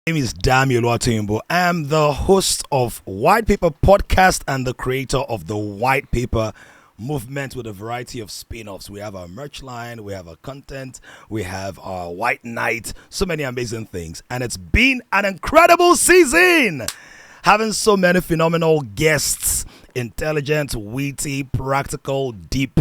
name is Damiel Watimbo. I'm the host of White Paper Podcast and the creator of the White Paper movement with a variety of spin-offs. We have our merch line, we have our content, we have our White Night, so many amazing things. And it's been an incredible season! Having so many phenomenal guests, intelligent, witty, practical, deep,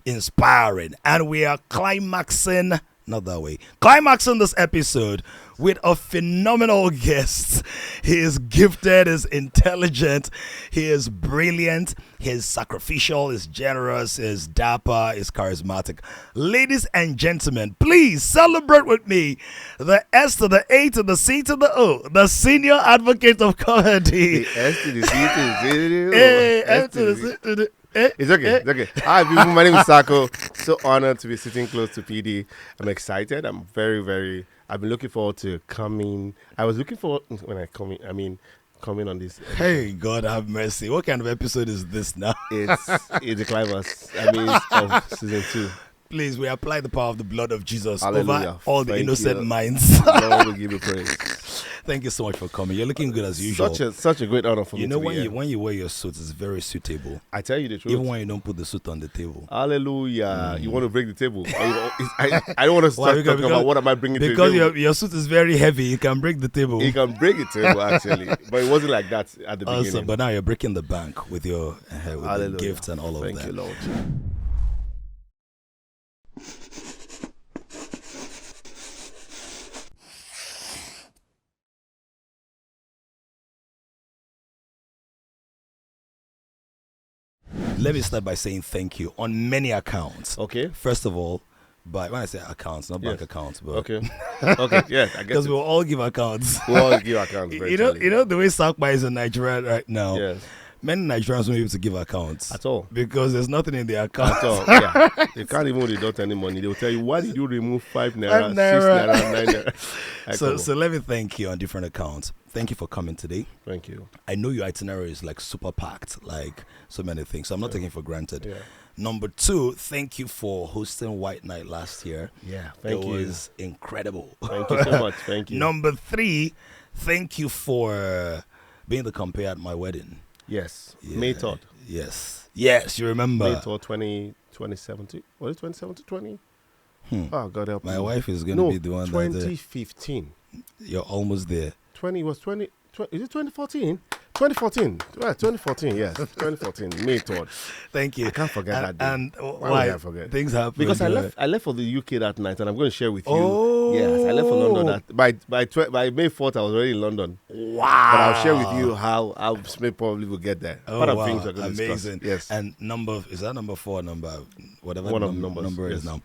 inspiring. And we are climaxing this episode with a phenomenal guest. He is gifted, is intelligent, he is brilliant, he is sacrificial, is generous, is dapper, is charismatic. Ladies and gentlemen, please celebrate with me the S to the A to the C to the O, the senior advocate of comedy. The S to the C to the O. Hey, S to the C to the It's okay. Hi, people. My name is Saco. So honored to be sitting close to PD. I'm excited. I'm I've been looking forward to coming. I was looking forward when I coming on this. Hey, God have mercy. What kind of episode is this now? It's the climax. It's of season 2. Please, we apply the power of the blood of Jesus Hallelujah. over all the Thank innocent you. minds. Lord will give you praise. Thank you so much for coming. You're looking good as usual. Such a great honor for me. You know, to be here. when you wear your suit, it's very suitable. I tell you the truth. Even when you don't put the suit on the table. Hallelujah. You want to break the table? I don't want to start talking about what am I bringing to the because table. your suit is very heavy. You can break the table. He can break the table, actually. But it wasn't like that at the beginning. But now you're breaking the bank with your with the Hallelujah. gifts and all of Thank that. you, Lord. Let me start by saying thank you on many accounts. Okay. First of all, when I say accounts, not bank Yes. accounts, but Okay. Okay. Yes, I guess. because we'll all give accounts. We all give accounts. You know the way Saco is in Nigeria right now. Yes. Many Nigerians won't be able to give accounts At all. because there's nothing in the account. At all. Yeah. They can't even deduct any money. They will tell you, why did you remove 5 naira, 6 naira. naira, 9 naira? So let me thank you on different accounts. Thank you for coming today. Thank you. I know your itinerary is like super packed, like so many things. So I'm not taking it for granted. Yeah. Number 2, thank you for hosting White Night last year. Yeah. Thank you. It was incredible. Thank you so much. Thank you. Number 3, thank you for being the compere at my wedding. Yes. Yeah. May 3rd. Yes, you remember. May 3rd, 2017. Was it 2017? 20? Oh, God help me. My wife is going to be the one 2015. You're almost there. 20 was 20. Is it 2014? 2014. Right, 2014, yes. 2014, May 3rd. Thank you. I can't forget that day. And Why why would I forget? things happen. Because I left for the UK that night, and I'm going to share with you. Oh. Yes, I left for London. By May 4th, I was already in London. Wow. But I'll share with you how Smith probably will get there. Oh, What are wow. things we're going to discuss. Amazing. Yes. And is that number 4 or number whatever One of the numbers, number is yes.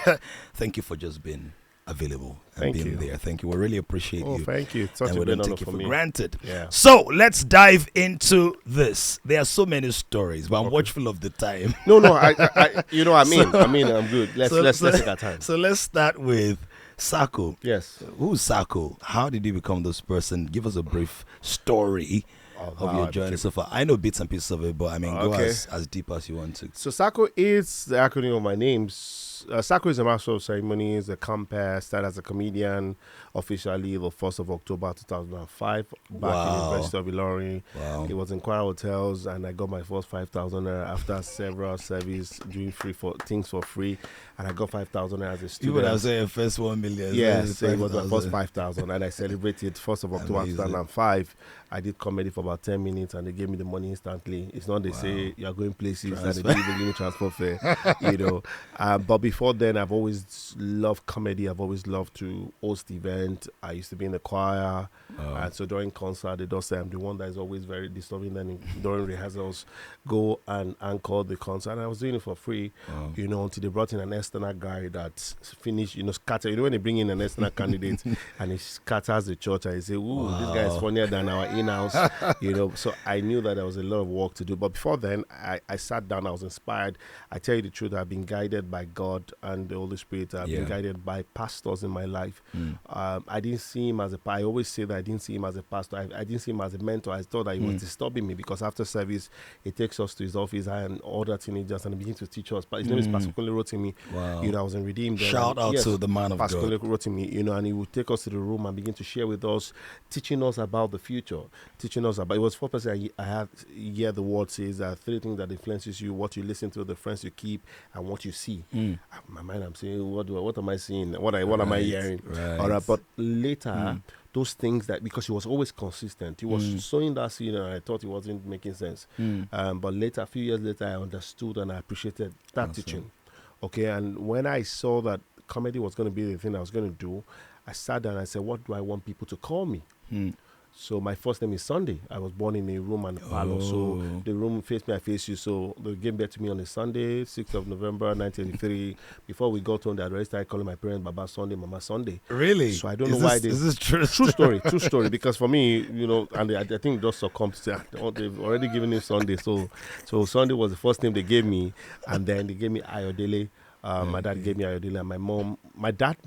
now. Thank you for just being available and Thank being you. there. Thank you. We really appreciate Oh, you. thank you. It's such And a we great don't honor take you for for me. granted. Yeah. So let's dive into this. There are so many stories, but I'm watchful of the time. No, I you know what I mean. I'm good. Let's take our time. So let's start with Saco. Yes. Who's Saco? How did you become this person? Give us a brief story of your journey so far. I know bits and pieces of it, but go Okay. as deep as you want to. So Saco is the acronym of my name. Saco is a master of ceremonies, a compere, started as a comedian officially the 1st of October 2005 back in Wow. University of Ilorin. Wow. It was in Kwara Hotels, and I got my first 5,000 naira after several service doing things for free, and I got 5,000 naira as a You student. would have said first 1 million. Yes, so it was my 5,000. first 5,000, and I celebrated 1st of October Amazing. 2005. I did comedy for about 10 minutes, and they gave me the money instantly. It's not they say you're going places and they didn't even give me transfer fare, But before then, I've always loved comedy. I've always loved to host events. I used to be in the choir, and so during concert, they don't say I'm the one that is always very disturbing. Then during rehearsals, go and anchor the concert. And I was doing it for free, until they brought in an external guy that finished, scatter. When they bring in an external candidate and he scatters the church, and he say, "Ooh, this guy is funnier than our in-house," So I knew that there was a lot of work to do. But before then, I sat down. I was inspired. I tell you the truth, I've been guided by God God and the Holy Spirit. I've been guided by pastors in my life. I didn't see him as a I always say that I didn't see him as a pastor. I didn't see him as a mentor. I thought that he was disturbing me, because after service, he takes us to his office and other teenagers and begins to teach us. But his name is Pastor Kunle Rotimi. Wow. You know, I was in Redeemed. Shout out to the man of Pastor God. Kunle Rotimi, you know, and he would take us to the room and begin to share with us, teaching us about the future, teaching us about, it was 4% I had, the word says that 3 things that influences you: what you listen to, the friends you keep, and what you see. In my mind, I'm saying, what am I seeing? What am I hearing? Right. All right, but later, those things that, because he was always consistent, he was sowing that seed, and I thought it wasn't making sense. But later, a few years later, I understood and I appreciated that teaching. Okay, and when I saw that comedy was going to be the thing I was going to do, I sat down and I said, what do I want people to call me? So my first name is Sunday. I was born in a room and a parlor. So the room faced me, I face you. So they gave birth to me on a Sunday, 6th of November, 1983. Before we got home, they already started calling my parents Baba Sunday, Mama Sunday. Really? So I don't know why they... Is this true? True story. Because for me, you know, and I think those succumbed to say, they've already given me Sunday. So Sunday was the first name they gave me. And then they gave me Ayodele. My dad gave me Ayodele, and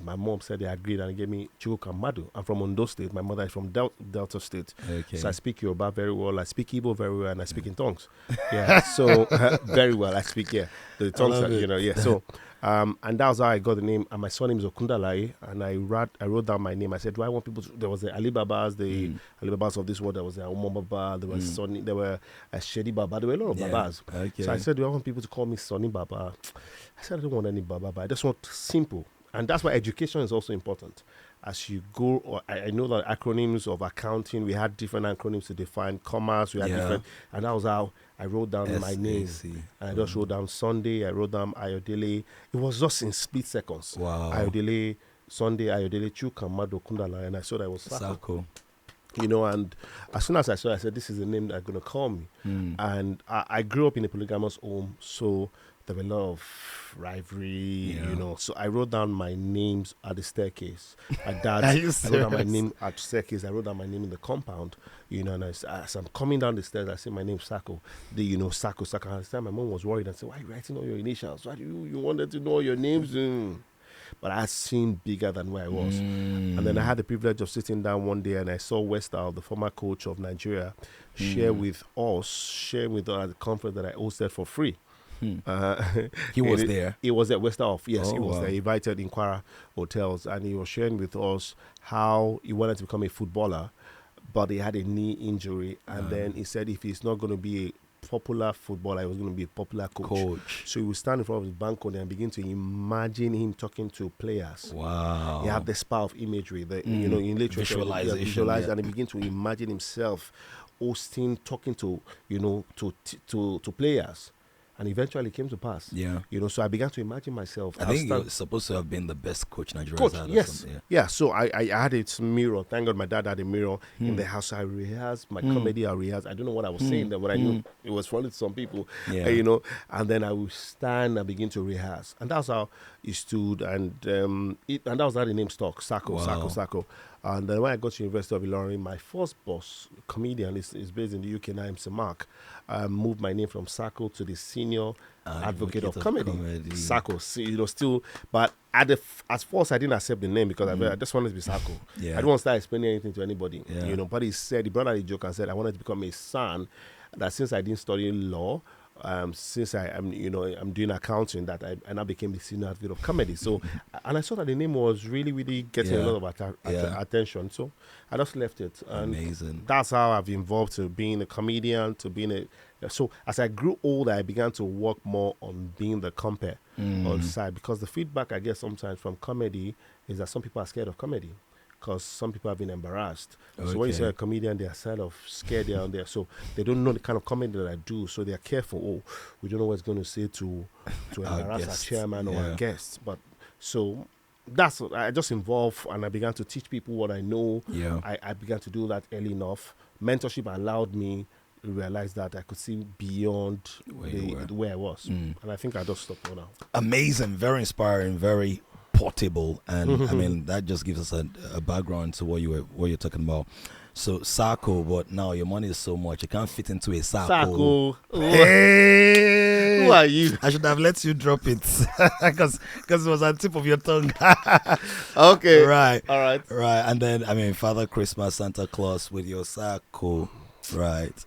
my mom said they agreed and gave me Chukwukamadu. I'm from Ondo State. My mother is from Delta State. Okay. So I speak Yoruba very well. I speak Igbo very well, and I speak in tongues. Yeah, so very well. I speak, the tongues, So, and that was how I got the name. And my surname is Okundalaye, and I wrote down my name. I said, do I want people to... There was the Alibabas, Alibabas of this world. There was the Umar Baba, there was Sonny, there were Shedi Baba. There were a lot of Babas. Okay. So I said, do I want people to call me Sonny Baba? I said, I don't want any Baba, but I just want simple. And that's why education is also important. As you go, I know that acronyms of accounting, we had different acronyms to define commerce, we had different, and that was how I wrote down my name. And I just wrote down Sunday, I wrote down Ayodele. It was just in split seconds. Wow. Ayodele, Sunday, Ayodele, Chukwukamadu, Kundala, and I saw that it was Saco. You know, and as soon as I saw it, I said, this is the name they're going to call me. And I grew up in a polygamous home, so there were a lot of rivalry, you know. So I wrote down my names at the staircase. My dad, I wrote down my name at the staircase. I wrote down my name in the compound, you know. And as I'm coming down the stairs, I see my name Saco. Saco. At the time, my mom was worried and said, why are you writing all your initials? Why do you wanted to know all your names? But I seemed bigger than where I was. And then I had the privilege of sitting down one day, and I saw Westall, the former coach of Nigeria, share with us at the conference that I hosted for free. He was there. He was at Westall. Yes, he was there. He invited in Kwara hotels, and he was sharing with us how he wanted to become a footballer, but he had a knee injury. And then he said if he's not going to be a popular footballer, he was going to be a popular coach. So he would stand in front of his balcony and begin to imagine him talking to players. Wow. He had this power of imagery, you know, in literature, visualize, and he began to imagine himself hosting, talking to, you know, to players. And eventually it came to pass. Yeah. You know, so I began to imagine myself. I think you're supposed to have been the best coach Nigeria had. Yes. Yeah. So I had a mirror. Thank God my dad had a mirror in the house. So I rehearsed my comedy. I rehearsed. I don't know what I was saying then, but I knew it was funny to some people. Yeah. You know, and then I would stand and begin to rehearse. And that's how he stood. And and that was how the name stuck. Saco. And then when I got to University of Ilorin, my first boss, comedian, is based in the UK now, Sir Mark, moved my name from Saco to the senior advocate of comedy. Saco, you know, still, but at first I didn't accept the name because I just wanted to be Saco. I didn't want to start explaining anything to anybody, you know. But he brought out a joke and said I wanted to become a son. That since I didn't study law, since I'm doing accounting, that I now became the senior advocate of comedy. So, and I saw that the name was really, really getting a lot of attention. So I just left it. And amazing. That's how I've evolved to being a comedian, to being so as I grew older, I began to work more on being the compere on the side, because the feedback I get sometimes from comedy is that some people are scared of comedy, because some people have been embarrassed. Okay. So when you say a comedian, they are sort of scared they are on there. So they don't know the kind of comedy that I do. So they are careful. Oh, we don't know what it's going to say to embarrass our chairman or our guests. But so that's what I just involved, and I began to teach people what I know. Yeah. I began to do that early enough. Mentorship allowed me to realize that I could see beyond where I was. And I think I just stopped for now. Amazing, very inspiring, very portable, and I mean that just gives us a background to what you're talking about. So Saco, but now your money is so much you can't fit into a Saco. Saco. Hey, Who are you? I should have let you drop it because it was at the tip of your tongue. Okay. Right. All right. Right. And then Father Christmas, Santa Claus with your Saco. Right.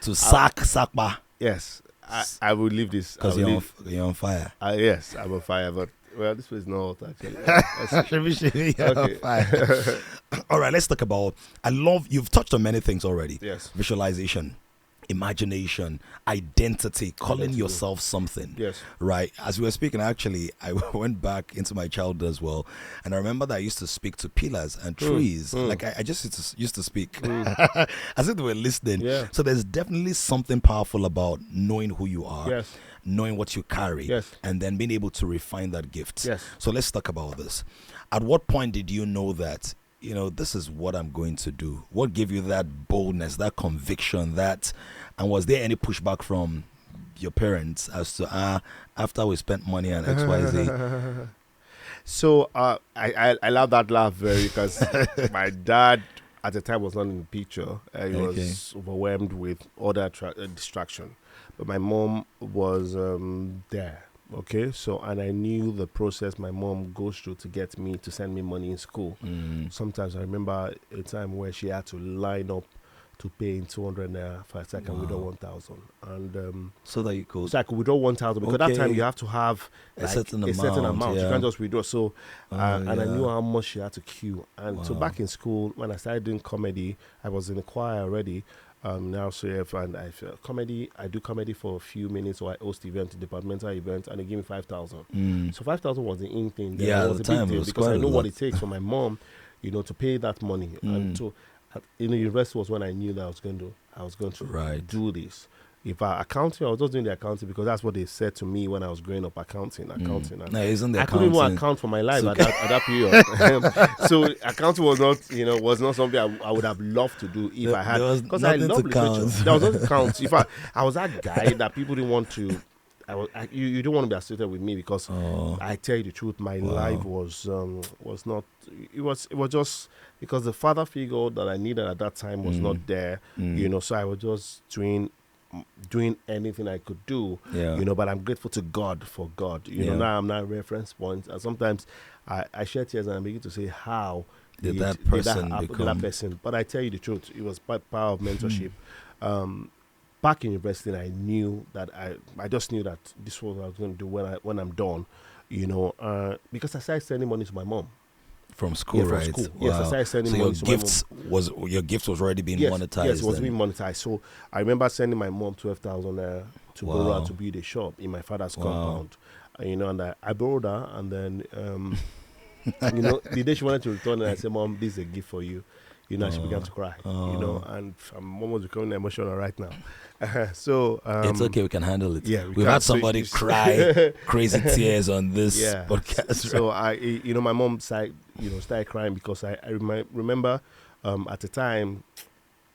To Sakba. Yes. I will leave this because you're on fire. Yes, I'm on fire, but well, this was not actually. You're on fire. All right, let's talk about. You've touched on many things already. Yes. Visualization, imagination, identity, calling yourself something. Yes. Right. As we were speaking, actually, I went back into my childhood as well, and I remember that I used to speak to pillars and trees. Like I just used to speak as if they were listening. Yeah. So there's definitely something powerful about knowing who you are. Yes. Knowing what you carry, yes, and then being able to refine that gift. Yes. So let's talk about this. At what point did you know that, this is what I'm going to do? What gave you that boldness, that conviction, and was there any pushback from your parents as to, after we spent money on XYZ? So I love that laugh because my dad at the time was not in the picture. He was overwhelmed with other distraction. But my mom was there, okay? So, and I knew the process my mom goes through to get me to send me money in school. Sometimes I remember a time where she had to line up to pay in 200 naira for I can withdraw 1,000. And so that you could... So I could withdraw 1,000 because that time you have to have a certain amount. Yeah. You can't just withdraw. So, and I knew how much she had to queue. And so back in school, when I started doing comedy, I was in the choir already. Now, so and I do comedy for a few minutes, or I host events, departmental events, and they give me 5,000. So 5,000 was the in thing. Yeah, it was at a the time big deal it was because quite I know a what lot. it takes for my mom, to pay that money. And so in the university was when I knew that I was going to do this. If accounting, I was just doing the accounting because that's what they said to me when I was growing up. Accounting. And no, isn't the I couldn't even account for my life at that period. So accounting was not something I would have loved to do if I had, because I love literature. There was nothing to count. In fact, I was that guy that people didn't want to. You don't want to be associated with me because I tell you the truth, my life was not. It was just because the father figure that I needed at that time was not there. So I was just doing anything I could do, but I'm grateful to God for God. Now I'm not a reference point, and sometimes I shed tears and I begin to say, how did that person become that person? But I tell you the truth, it was power of mentorship. Back in university, I knew that I just knew that this was what I was going to do when I'm done, because I started sending money to my mom. From school, from right? School. Wow. Yes, I started sending money to my mom. Your gift was already being monetized. Yes, it was being monetized. So I remember sending my mom 12,000 to borrow her to build a shop in my father's compound. And I borrowed her, and then the day she wanted to return, and I said, "Mom, this is a gift for you." And she began to cry. And I'm almost becoming emotional right now. So it's okay, we can handle it. Yeah, we've had somebody cry crazy tears on this podcast. So my mom started crying because I remember at the time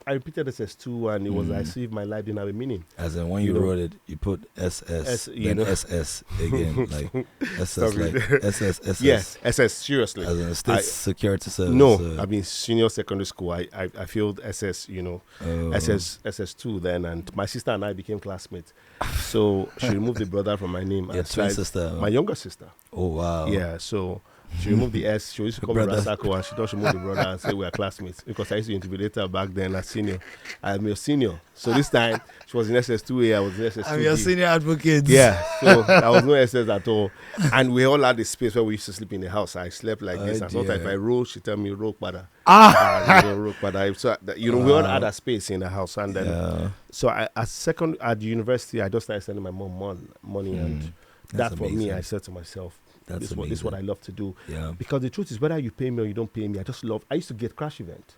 I repeated SS2 and it was as if my life didn't have a meaning. As in when you wrote it, you put SS, then SS again, like SS, like SS. Yes, SS, seriously. As in State Security Service. No, I mean senior secondary school. I failed SS, SS2 then, and my sister and I became classmates. So she removed the brother from my name. Your twin sister? My younger sister. Oh, wow. Yeah, so she removed the S. She used to call me Saco, and she thought she moved the brother and say we are classmates because I used to intimidate her back then as senior. I'm your senior. So this time she was in SS2A, I was in SS2B. I'm your senior advocate. Yeah, so there was no SS at all. And we all had this space where we used to sleep in the house. I slept like this. And sometimes if I roll, she tell me roll pada. Roll pada. So we all had a space in the house. And then so at university, I just started sending my mom money, and that for me, I said to myself, this is what I love to do. Yeah. Because the truth is, whether you pay me or you don't pay me, I used to get crash event.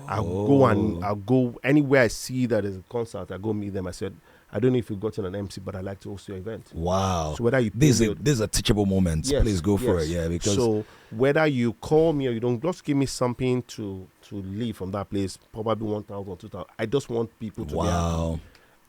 I'll go anywhere I see that there's a concert, I go meet them. I said, I don't know if you've gotten an MC, but I'd like to host your event. Wow. So whether you these are teachable moments. Yes, please go for it. Yeah, because so whether you call me or you don't, just give me something to leave from that place, probably 1,000, 2,000. I just want people to be happy.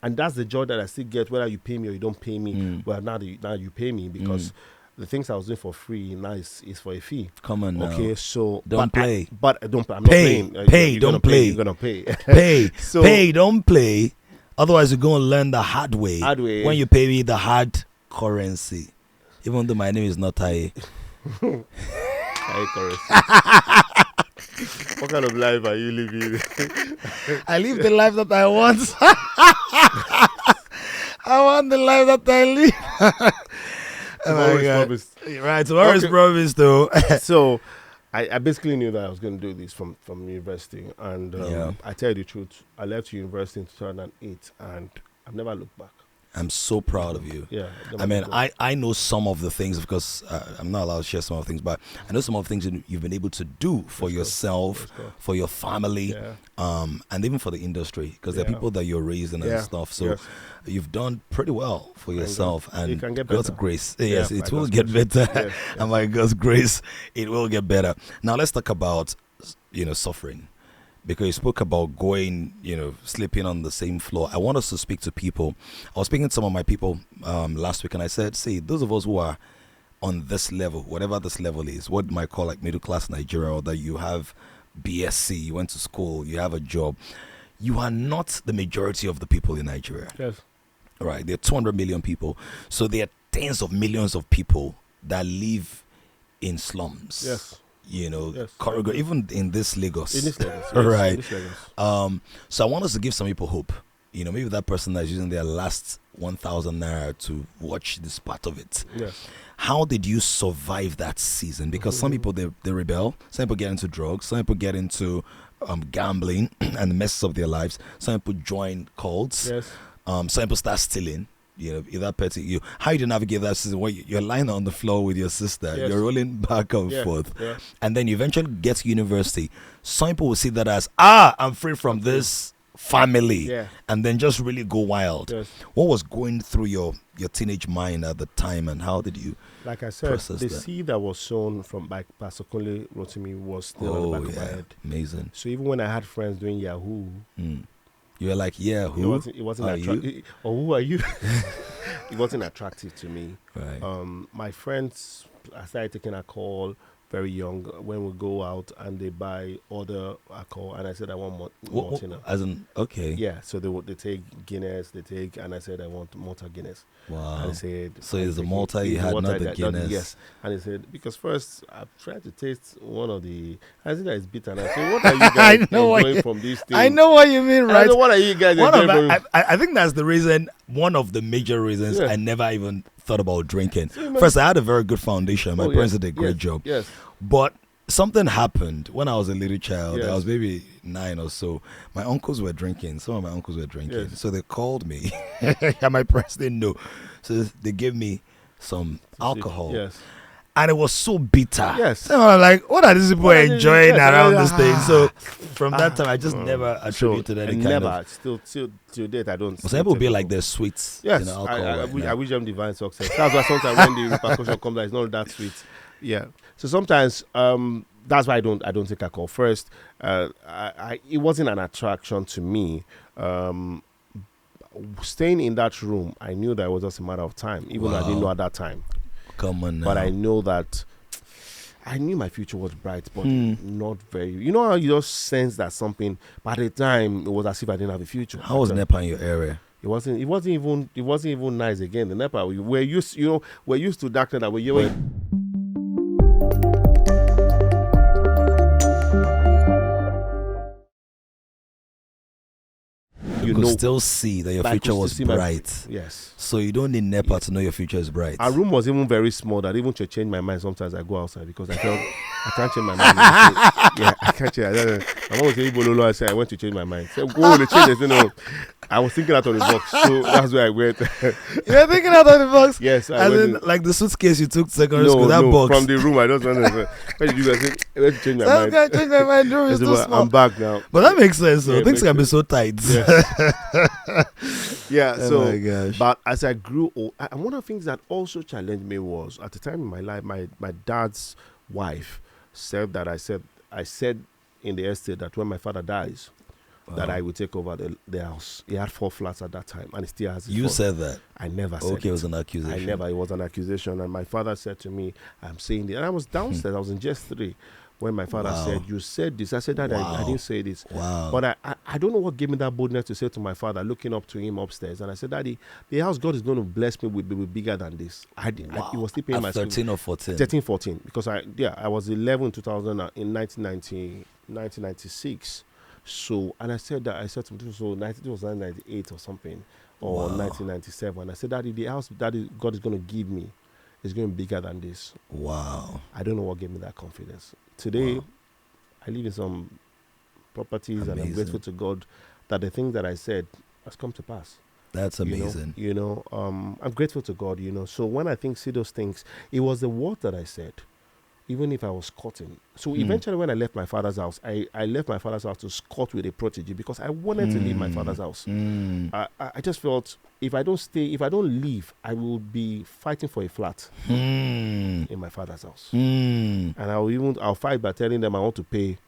And that's the joy that I still get, whether you pay me or you don't pay me. Well, now you pay me because the things I was doing for free now is for a fee. Come on now. Okay, so Don't play. But don't. I'm Pay. not playing. Pay. You're Don't gonna play. You're gonna pay. Pay. So- Pay. Don't play. Otherwise, you're going to learn the hard way. Hard way. When you pay me the hard currency. Even though my name is not Tai. What kind of life are you living? I live the life that I want. I want the life that I live. Tomorrow is promised. Right, tomorrow is promised though. So I basically knew that I was going to do this from university, and I tell you the truth, I left university in 2008, and I've never looked back. I'm so proud of you. Yeah. I mean, I know some of the things because I'm not allowed to share some of the things, but I know some of the things you've been able to do for yourself, for your family, and even for the industry, because there are people that you're raising and stuff. So you've done pretty well for yourself, and God's grace. Yes, it will get better. And by God's grace, it will get better. Now let's talk about, suffering. Because you spoke about going, sleeping on the same floor. I want us to speak to people. I was speaking to some of my people last week, and I said, see, those of us who are on this level, whatever this level is, what you might call like middle class Nigeria, or that you have BSc, you went to school, you have a job, you are not the majority of the people in Nigeria. Yes. Right? There are 200 million people. So there are tens of millions of people that live in slums. Yes. Even in this Lagos. In this Lagos, yes, right. In this Lagos. So I want us to give some people hope. Maybe that person that's using their last 1,000 naira to watch this part of it. Yes. How did you survive that season? Because some people, they rebel. Some people get into drugs. Some people get into gambling and messes up their lives. Some people join cults. Yes. Some people start stealing. That petty. How you navigate that season? Where you're lying on the floor with your sister, you're rolling back and forth, and then you eventually get to university. Some people will see that as I'm free from this family, and then just really go wild. Yes. What was going through your teenage mind at the time, and how did you? Like I said, the seed that was sown from Pastor Kunle Rotimi was still on the back of my head. Amazing. So even when I had friends doing Yahoo. You were like, who? It wasn't attractive. Or who are you? It wasn't attractive to me. Right. My friends, I started taking alcohol very young when we go out and they buy other alcohol, and I said I want Martina. As in, okay. Yeah, so they take Guinness, and I said I want Malta Guinness. Wow. And I said, so it's the Malta you had, not the Guinness. Yes. And he said, because first I tried to taste one of the, I said that it's bitter. And I said, what are you guys enjoying from this thing? I know what you mean, right? I know, what are you guys enjoying from? I think that's the reason, one of the major reasons I never even thought about drinking. First, I had a very good foundation. My parents did a great job. Yes. But something happened when I was a little child. I was maybe 9 or so. My uncles were drinking. Some of my uncles were drinking. So they called me. And my parents didn't know. So they gave me some alcohol. Yes. And it was so bitter. Yes. So I'm like, what are these people enjoying around this thing? So from that time, I just never attributed any kind of. Still till date, I don't. Some people be like they're sweets. Yes. Alcohol I wish them divine success. That's why sometimes when the repercussion comes, it's not that sweet. Yeah. So sometimes that's why I don't take alcohol. First, it wasn't an attraction to me. Staying in that room, I knew that it was just a matter of time, even though I didn't know at that time. Come on now. But I know that I knew my future was bright, but not very. You know how you just sense that something. By the time, it was as if I didn't have a future. How was NEPA in your area? It wasn't even nice again. The NEPA, we're used to doctor that we You could still see that your future was bright. Yes. So you don't need NEPA to know your future is bright. Our room was even very small that even to change my mind, sometimes I go outside because I felt I can't change my mind. I can't change. My mom was saying, Bololo, I said, I went to change my mind. So go to change it. No, I was thinking out of the box. So that's where I went. You're thinking out of the box? Yes. As in, like the suitcase you took secondary school, that box? From the room. I just went to where did you guys say, I went to change my mind. I changed my mind. Room is too small. I'm back now. But that makes sense. So things can be so tight. Yeah. Oh my gosh. But as I grew old, and one of the things that also challenged me was at the time in my life, my dad's wife said that I said in the estate that when my father dies, that I would take over the house. He had 4 flats at that time, and he still has. You said that. I never said Okay, it was an accusation. I never. It was an accusation, and my father said to me, "I'm saying this," and I was downstairs. I was in GS3 when my father said, "You said this." I said that I didn't say this. Wow. But I don't know what gave me that boldness to say to my father, looking up to him upstairs, and I said, "Daddy, the house God is going to bless me with will be bigger than this." He was still paying my 13 or 14. 13, 14, because I was 11 in 2000 in 1996. So, and I said that, I said to him, so it was 1998 or something, or 1997. I said, "Daddy, the house that God is going to give me is going to be bigger than this." Wow. I don't know what gave me that confidence. Today, I live in some properties, and I'm grateful to God that the things that I said has come to pass. That's amazing. I'm grateful to God, So when I see those things, it was the word that I said, even if I was cutting. So eventually when I left my father's house, I left my father's house to scout with a protege because I wanted to leave my father's house. I just felt if I don't leave, I will be fighting for a flat in my father's house. And I'll fight by telling them I want to pay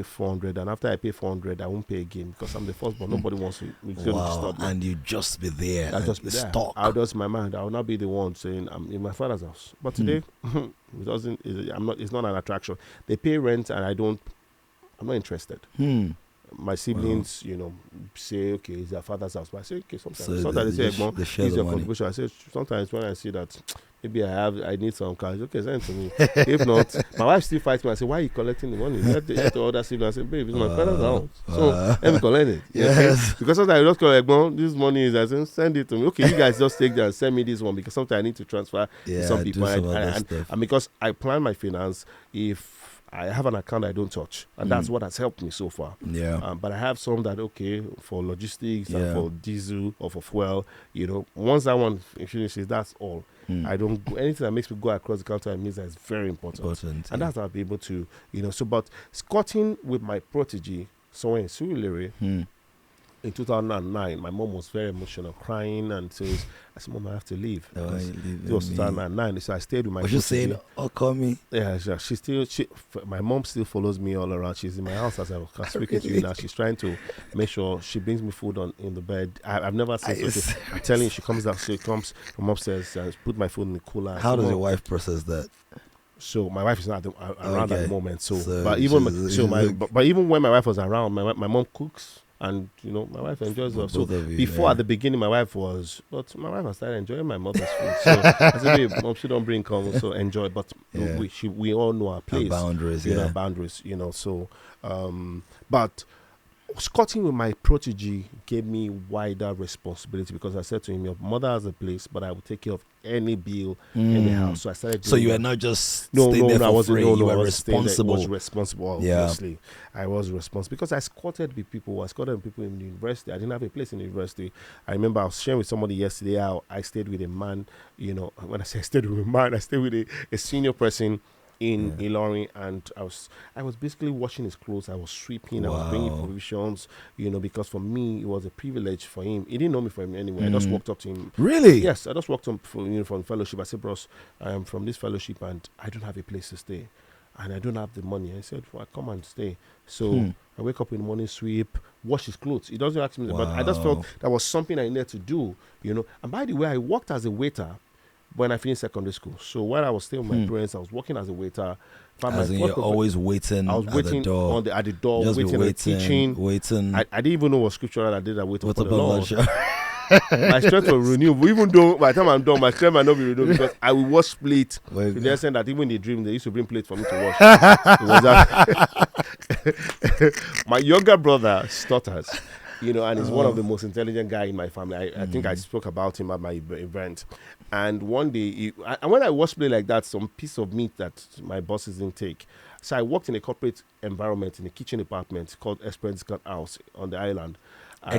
400, and after I pay 400, I won't pay again because I'm the first, but nobody wants to stop me. And you just be there. I'll just be there. I'll just my mind. I will not be the one saying I'm in my father's house. But today, it's not an attraction. They pay rent, and I'm not interested. My siblings, say, okay, it's their father's house. But I say, okay, sometimes they say, "Here's your contribution." I say, sometimes when I see that maybe I need some cash, okay, send it to me. If not, my wife still fights me. I say, "Why are you collecting the money?" Let the other siblings. I say, "Babe, it's my father's house, so let me collect it." Yes. Because sometimes I just call this money is. I say, "Send it to me." Okay, you guys just take that and send me this one because sometimes I need to transfer to some people. And because I plan my finance, if I have an account I don't touch, and that's what has helped me so far. Yeah. But I have some that for logistics and for diesel or for fuel. Once that one finishes, that's all. I don't anything that makes me go across the counter. It means that it's very important. And that's how I'll be able to, So, but squatting with my protege somewhere in Surulere. In 2009, my mom was very emotional, crying, and says, "I said, Mom, I have to leave." It was 2009, so I stayed with my. Was she saying, "Oh, call me"? Yeah, my mom still follows me all around. She's in my house as I'm speaking to you now. She's trying to make sure she brings me food in the bed. I've never seen such. I'm telling you, she comes from upstairs and put my food in the cooler. How does your wife process that? So my wife is not around at the moment. But even when my wife was around, my mom cooks. And my wife enjoys it. So before at the beginning, my wife has started enjoying my mother's food. So I said, "Babe, Mom, she don't bring come, so enjoy." But we all know our place, our boundaries, our boundaries. So, but squatting with my protege gave me wider responsibility because I said to him, "Your mother has a place, but I will take care of any bill in the house." So I started. So you were not just staying there for free. You were responsible. I was responsible. Obviously, I was responsible because I squatted with people. I squatted with people in the university. I didn't have a place in the university. I remember I was sharing with somebody yesterday how I stayed with a man. When I say I stayed with a man, I stayed with a senior person in Ilorin, and I was basically washing his clothes. I was sweeping. I was bringing provisions. Because for me it was a privilege. For him, he didn't know me from anywhere. I just walked up to him. Really? Yes, I just walked up from fellowship. I said, "Bros, I am from this fellowship, and I don't have a place to stay, and I don't have the money." I said, "Well, come and stay." So I wake up in the morning, sweep, wash his clothes. He doesn't ask me, but I just felt that was something I needed to do. And by the way, I worked as a waiter when I finished secondary school. So while I was staying with my parents, I was working as a waiter. You're always waiting. I was waiting at the door, waiting in the kitchen. Waiting. I didn't even know what scripture I did. I waited for the Lord. My strength will renew. Even though by the time I'm done, my strength might not be renewed because I will wash plate. They're saying that even in the dream, they used to bring plate for me to wash. My younger brother stutters. And he's one of the most intelligent guy in my family. I think I spoke about him at my event. And one day, when I watch play like that, some piece of meat that my bosses didn't take. So I worked in a corporate environment in a kitchen department called Express Discount House on the island.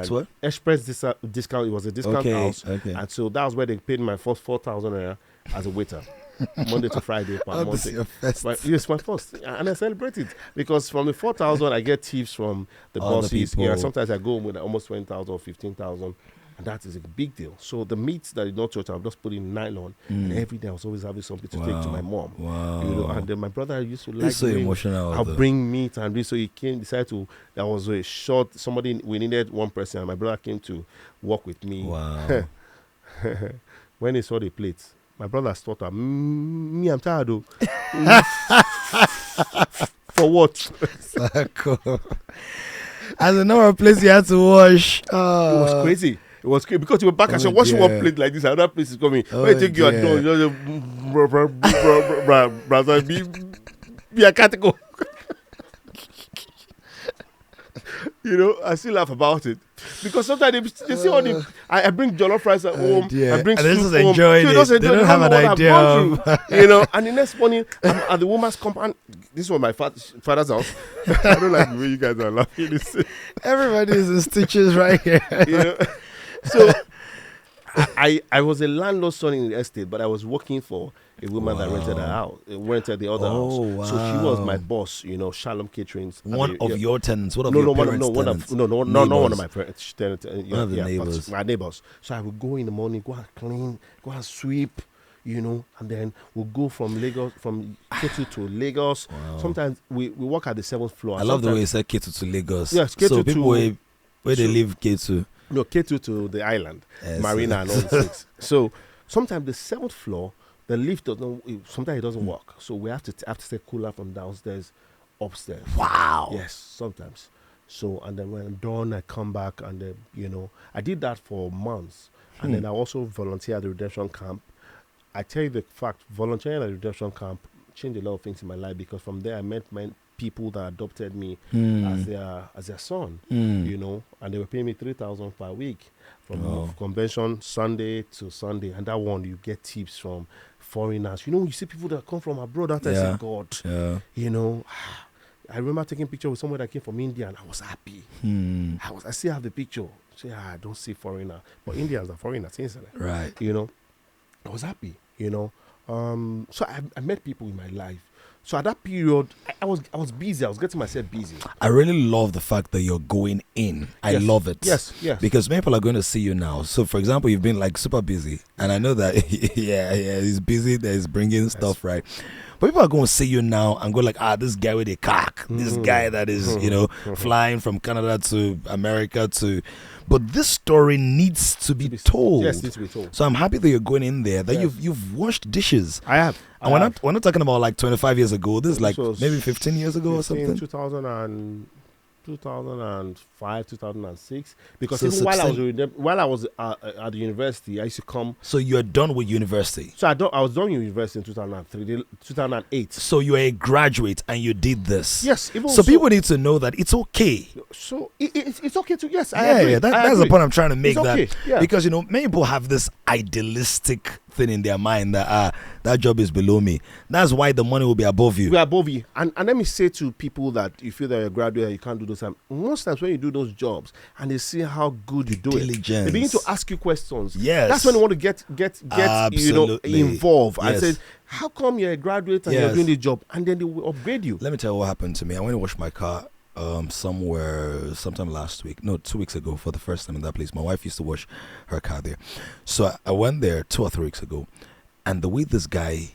What? Express Discount. It was a discount house. Okay. And so that was where they paid my first 4,000 naira as a waiter. Monday to Friday per month. Yes, my first. And I celebrate it because from the 4,000, I get tips from the bosses. Sometimes I go home with almost 20,000 or 15,000. And that is a big deal. So the meat that did not touch, I'll just put in nylon. And every day I was always having something to take to my mom. Wow. You know, and then my brother used to like so emotional. I'll bring meat and so he decided to, there was a short, we needed one person and my brother came to work with me. Wow. When he saw the plate, my brother thought, me, I'm tired though. For what? Saco. As a number of places you had to wash. It was crazy. It was crazy because you were back and said, washing one plate like this, another place is coming. When you think you are done, you just brother, be a category. You know, I still laugh about it because sometimes they see all the. I bring jollof rice at home. I bring soup home. Enjoying it. They don't have an idea of. You know, and the next morning I'm at the woman's compound. This was my father's house. I don't like the way you guys are laughing. Everybody is in stitches right here. You know, so I was a landlord's son in the estate, but I was working for a woman that rented her house, rented the other house. Wow. So she was my boss, you know, Shalom Caterings. One of your tenants? What of no, your no, parents' tenants? not one of my tenants. One of the neighbors. My neighbors. So I would go in the morning, go and clean, go and sweep, you know, and then we'll go from Lagos, from Ketu to Lagos. Wow. Sometimes we work at the 7th floor. I love the way you said Ketu to Lagos. Yes, Ketu so people where they live Ketu. No, Ketu to the island, Marina and all the things. So sometimes the 7th floor, the lift doesn't. Sometimes it doesn't work, so we have to take cooler from downstairs, upstairs. Wow. Yes, sometimes. So and then when I'm done, I come back and then you know I did that for months, and then I also volunteer at the redemption camp. I tell you the fact, volunteering at the redemption camp changed a lot of things in my life because from there I met people that adopted me as their son, you know, and they were paying me 3,000 per week from convention Sunday to Sunday, and that one you get tips from foreigners. You know, you see people that come from abroad. That I say, God, you know. I remember taking a picture with someone that came from India, and I was happy. I still have the picture. Say, I don't see foreigner, but Indians are foreigners, isn't it? Right. You know, I was happy. You know, so I met people in my life. So at that period, I was busy. I was getting myself busy. I really love the fact that you're going in. I love it. Yes. Because many people are going to see you now. So, for example, you've been like super busy, and I know that he's busy. That he's bringing stuff right. But people are going to see you now and go like, this guy with a cock, this guy that is, you know, flying from Canada to America to. But this story needs to be told. Yes, needs to be told. So I'm happy that you're going in there. That you've washed dishes. I have. And we're not talking about like 25 years ago. This is like maybe 15 years ago or something. 2005, 2006. Because So even while I was at the university, I used to come. So you're done with university. So I was done with university in 2003, 2008. So you're a graduate and you did this. Yes. So people need to know that it's okay. So it's okay to I agree. That's the point I'm trying to make. It's okay, Because you know many people have this idealistic thing in their mind that that job is below me. That's why the money will be above you. We're above you. And let me say to people that you feel that you're a graduate and you can't do those things. Most times when you do those jobs and they see how good you do Diligence. it, they begin to ask you questions. Yes. That's when you want to get you know, involved and say, how come you're a graduate and you're doing the job? And then they will upgrade you. Let me tell you what happened to me. I went to wash my car sometime last week. No, 2 weeks ago for the first time in that place. My wife used to wash her car there. So I went there 2 or 3 weeks ago. And the way this guy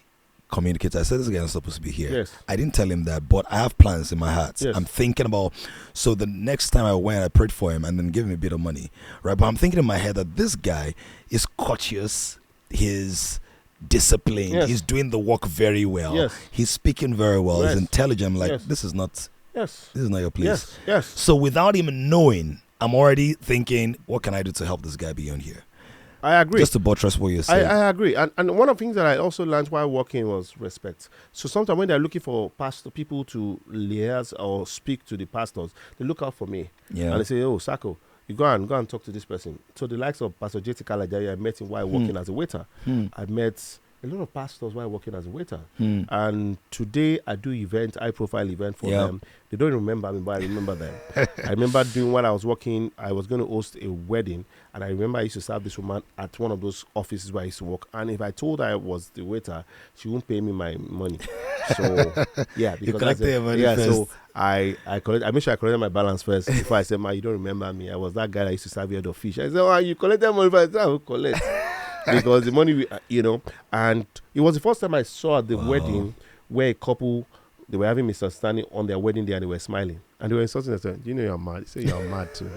communicates, I said this guy is supposed to be here. Yes. I didn't tell him that, but I have plans in my heart. Yes. I'm thinking about, so the next time I went, I prayed for him and then gave him a bit of money. Right? But I'm thinking in my head that this guy is courteous, he's disciplined, he's doing the work very well. He's speaking very well, he's intelligent. I'm like, this is not your place. Yes. So without even knowing, I'm already thinking, what can I do to help this guy be on here? I agree. Just to buttress what you're saying. I agree. And one of the things that I also learned while working was respect. So sometimes when they're looking for people to liaise or speak to the pastors, they look out for me. Yeah. And they say, oh, Saco, you go and talk to this person. So the likes of Pastor J.T. Kalajari, I met him while working as a waiter. I met a lot of pastors while working as a waiter. And today I do high-profile event for them. They don't remember me, but I remember them. I remember doing when I was working, I was going to host a wedding, and I remember I used to serve this woman at one of those offices where I used to work. And if I told her I was the waiter, she won't pay me my money. So, yeah. You collected your money first. So I made sure I collected my balance first before I said, "Ma, you don't remember me? I was that guy that used to serve you the fish." I said, "Oh, you collected money?" I said, "I will collect." Because the money, and it was the first time I saw at the wedding where a couple, they were having misunderstanding on their wedding day and they were smiling. And they were insulting us. You know you're mad. He said, "You're mad too."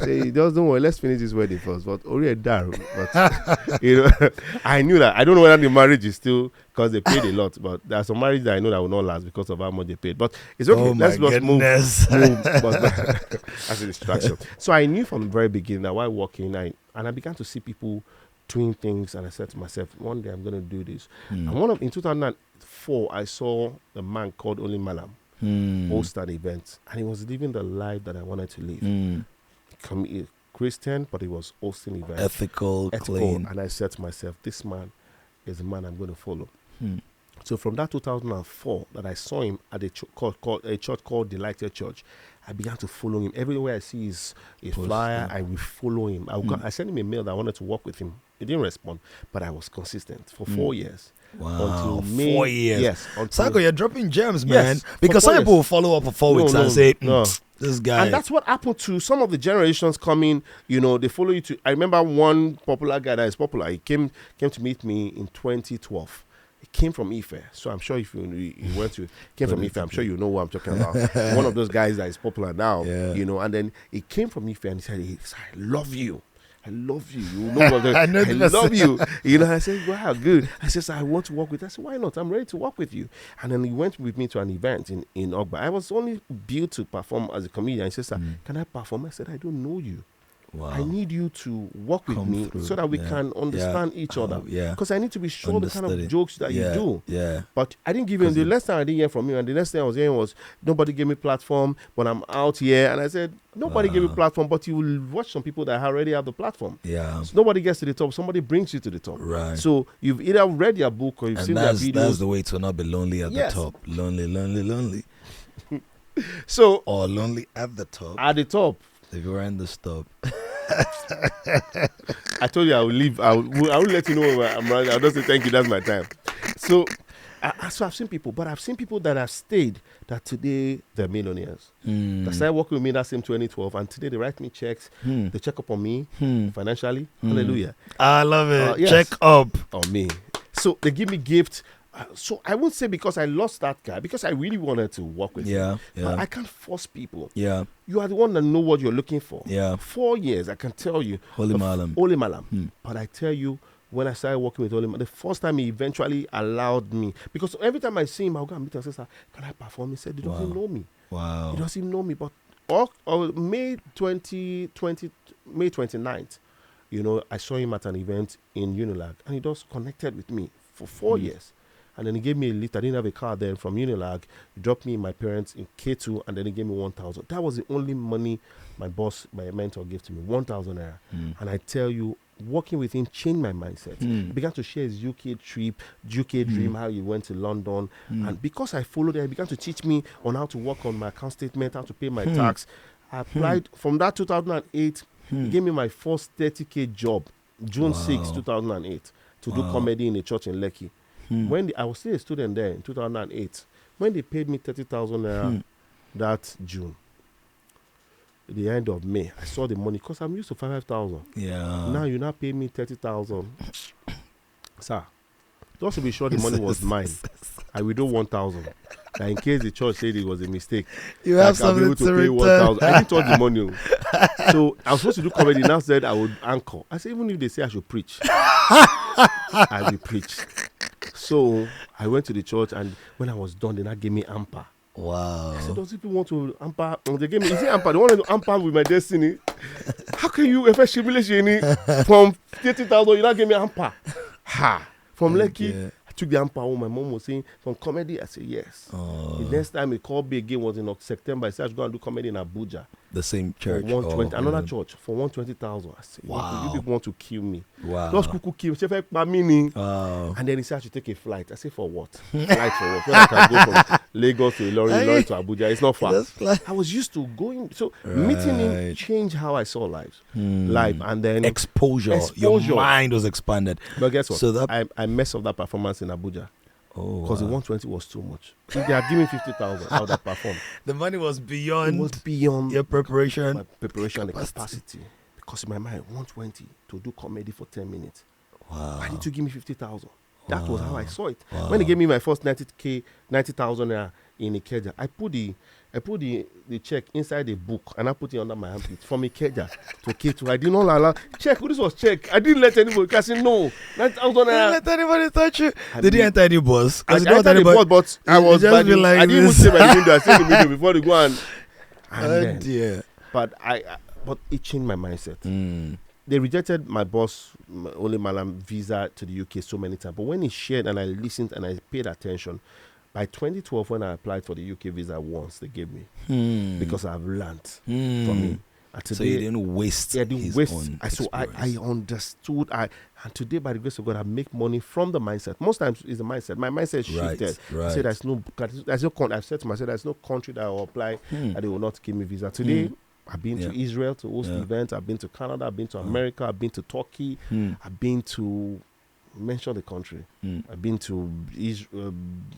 Say, just don't worry, let's finish this wedding first. But already done. But I knew that. I don't know whether the marriage is still, because they paid a lot, but there are some marriages that I know that will not last because of how much they paid. But it's okay. Let's just move. But as a distraction. So I knew from the very beginning that while walking, I began to see people doing things, and I said to myself, one day I'm going to do this. And in 2004, I saw a man called Oli Malam host an event, and he was living the life that I wanted to live. Christian, but he was hosting events. Ethical, clean. And I said to myself, this man is the man I'm going to follow. So from that 2004 that I saw him at a church called Delighted Church, I began to follow him. Everywhere I see a flyer, I will follow him. I sent him a mail that I wanted to work with him. He didn't respond, but I was consistent for 4 years. Wow, until May. 4 years. Yes. Saco, you're dropping gems, man. Yes, because some people will follow up for 4 weeks and say, this guy. And that's what happened to some of the generations coming. They follow you to. I remember one popular guy that is popular. He came to meet me in 2012. He came from Ife, so I'm sure if you went to came from Ife, I'm sure you know what I'm talking about. One of those guys that is popular now, And then he came from Ife and he said, "I love you. I love you. You know what I love you." I said, "Wow, good." I said, "I want to work with you." I said, "Why not? I'm ready to work with you." And then he went with me to an event in Ogba. I was only built to perform as a comedian. He said, "Sir, can I perform?" I said, "I don't know you. Wow. I need you to work with me so that we can understand each other. Because I need to be sure the kind of jokes that you do." But I didn't give him the last time I didn't hear from him, and the next thing I was hearing was, "Nobody gave me platform, but I'm out here." And I said, "Nobody gave me platform, but you will watch some people that already have the platform." So nobody gets to the top, somebody brings you to the top. Right. So you've either read their book or you've seen their videos. That's the way to not be lonely at the top. Lonely. Or lonely at the top. At the top. If you were in the stop. I told you I will leave. I will let you know where I'm running. I'll just say thank you. That's my time. So I've seen people, but I've seen people that have stayed that today they're millionaires. They started working with me that same 2012, and today they write me checks. They check up on me financially. Hallelujah. I love it. Yes. Check up on me. So they give me gifts. So I would say because I lost that guy, because I really wanted to work with him. But I can't force people. You are the one that know what you're looking for. 4 years, I can tell you. Holy Malam. But I tell you, when I started working with Holy Malam, the first time he eventually allowed me, because every time I see him, I'll go and meet him and say, "Sir, can I perform?" He said, "He doesn't know me." Wow. He doesn't know me. But May 29th, I saw him at an event in Unilag, and he just connected with me for 4 years. And then he gave me a lift. I didn't have a car then from Unilag. He dropped me and my parents in K2, and then he gave me 1,000. That was the only money my mentor gave to me, 1,000 naira. And I tell you, working with him changed my mindset. He began to share his UK trip, UK dream, how he went to London. And because I followed him, he began to teach me on how to work on my account statement, how to pay my tax. I applied from that 2008. He gave me my first 30K job, June 6, 2008, to do comedy in a church in Lekki. When I was still a student there in 2008, when they paid me 30,000 naira that June, at the end of May, I saw the money because I'm used to 5,000. Now you pay me 30,000. Sir, just to be sure the money was mine, I will do 1,000. That in case the church said it was a mistake, you have something to pay 1,000. I didn't touch the money. So I was supposed to do comedy. Now said I would anchor. I said, even if they say I should preach, I will preach. So I went to the church, and when I was done, they now gave me amper. Wow. I said, "Those people want to amper." They gave me, is it amper? They wanted to amper with my destiny. How can you ever simulate from 30,000? You now give me amper. From Lekki, I took the amper home. My mom was saying, "From comedy?" I said, "Yes." The next time he called me again was in September. I said, "I should go and do comedy in Abuja." The same church. For 120, another church for 120,000. I said, "Wow, you people want to kill me." Wow. Just kuku kill. And then he said I should take a flight. I said, "For what?" Flight for what? When I can go from Lagos to Ilorin to Abuja. It's not far. I was used to going. So meeting him changed how I saw life. And then exposure. Your mind was expanded. But guess what? So I messed up that performance in Abuja. Oh, because the 120 was too much. If they had given me 50,000, I would have performed. The money was beyond. It was beyond your preparation. my preparation and capacity. Because in my mind, 120 to do comedy for 10 minutes. Wow. Why did you give me 50,000? That was how I saw it. When they gave me my first 90,000 in Ikeja, I put the check inside the book and I put it under my armpit from Ikeja to K2. I did not allow check. This was check. I didn't let anybody. I said no. 90,000. Didn't let anybody touch you. Did you enter any bus? I entered the bus, but I was just be like I didn't even stay by the window. I stayed in the window before they go and oh dear. But but it changed my mindset. They rejected my boss, only Malam visa to the UK so many times. But when he shared and I listened and I paid attention, by 2012, when I applied for the UK visa once, they gave me because I've learned from him. Today, So you didn't waste. I didn't his waste. own I understood. And today, by the grace of God, I make money from the mindset. Most times, it's the mindset. My mindset shifted. Right. I said, I've said to myself, there's no country that I will apply that they will not give me visa. Today, I've been to Israel to host events. I've been to Canada. I've been to America. I've been to Turkey. I've been to mention the country. I've been to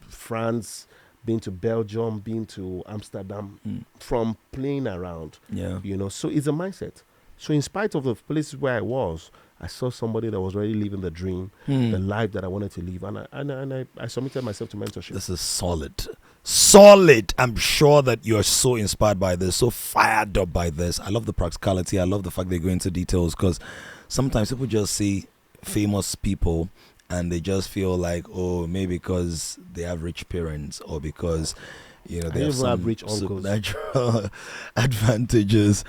France. Been to Belgium. Been to Amsterdam. From playing around. So it's a mindset. So in spite of the places where I was, I saw somebody that was already living the dream, the life that I wanted to live, and I submitted myself to mentorship. This is solid. I'm sure that you're so inspired by this, so fired up by this. I love the practicality. I love the fact they go into details, because sometimes people just see famous people and they just feel like, oh, maybe because they have rich parents or because they have some rich uncles. Supernatural advantages.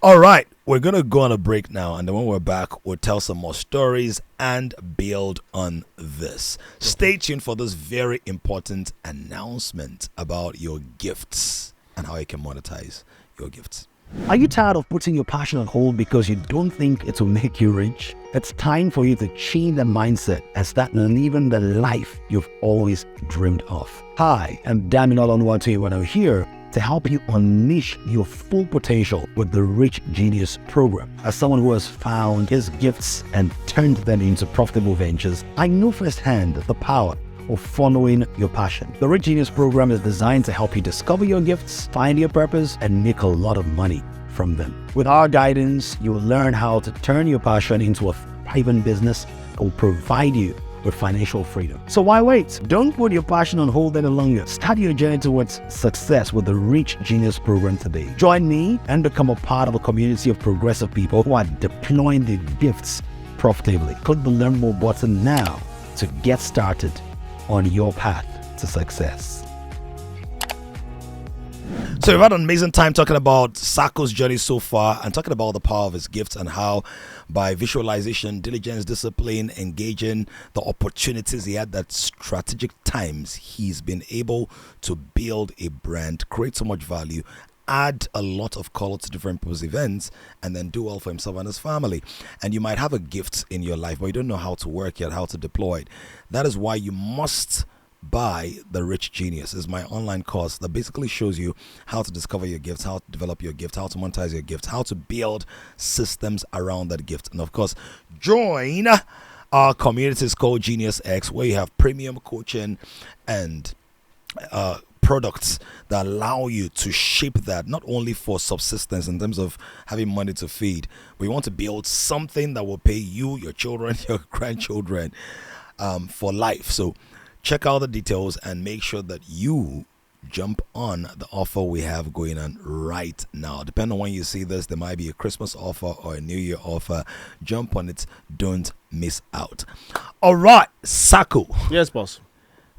All right, we're gonna go on a break now, and then when we're back, we'll tell some more stories and build on this. Stay tuned for this very important announcement about your gifts and how you can monetize your gifts. Are you tired of putting your passion on hold because you don't think it will make you rich? It's time for you to change the mindset and start living the life you've always dreamed of. Hi, I'm Damino Onwatu, and I'm here to help you unleash your full potential with the Rich Genius program. As someone who has found his gifts and turned them into profitable ventures, I know firsthand the power of following your passion. The Rich Genius program is designed to help you discover your gifts, find your purpose, and make a lot of money from them. With our guidance, you will learn how to turn your passion into a thriving business that will provide you with financial freedom. So why wait? Don't put your passion on hold any longer. Start your journey towards success with the Rich Genius program today. Join me and become a part of a community of progressive people who are deploying their gifts profitably. Click the Learn More button now to get started on your path to success. So we've had an amazing time talking about Saco's journey so far and talking about the power of his gifts and how by visualization, diligence, discipline, engaging the opportunities he had at strategic times, he's been able to build a brand, create so much value, add a lot of color to different people's events, and then do well for himself and his family. And you might have a gift in your life, but you don't know how to work it, how to deploy it. That is why you must buy the Rich Genius. Is my online course that basically shows you how to discover your gifts, how to develop your gift, how to monetize your gift, how to build systems around that gift. And of course, join our communities called Genius X, where you have premium coaching and products that allow you to shape that, not only for subsistence in terms of having money to feed, but you want to build something that will pay you, your children, your grandchildren for life. So check out the details and make sure that you jump on the offer we have going on right now. Depending on when you see this, there might be a Christmas offer or a New Year offer. Jump on it. Don't miss out. All right, Saco. Yes, boss.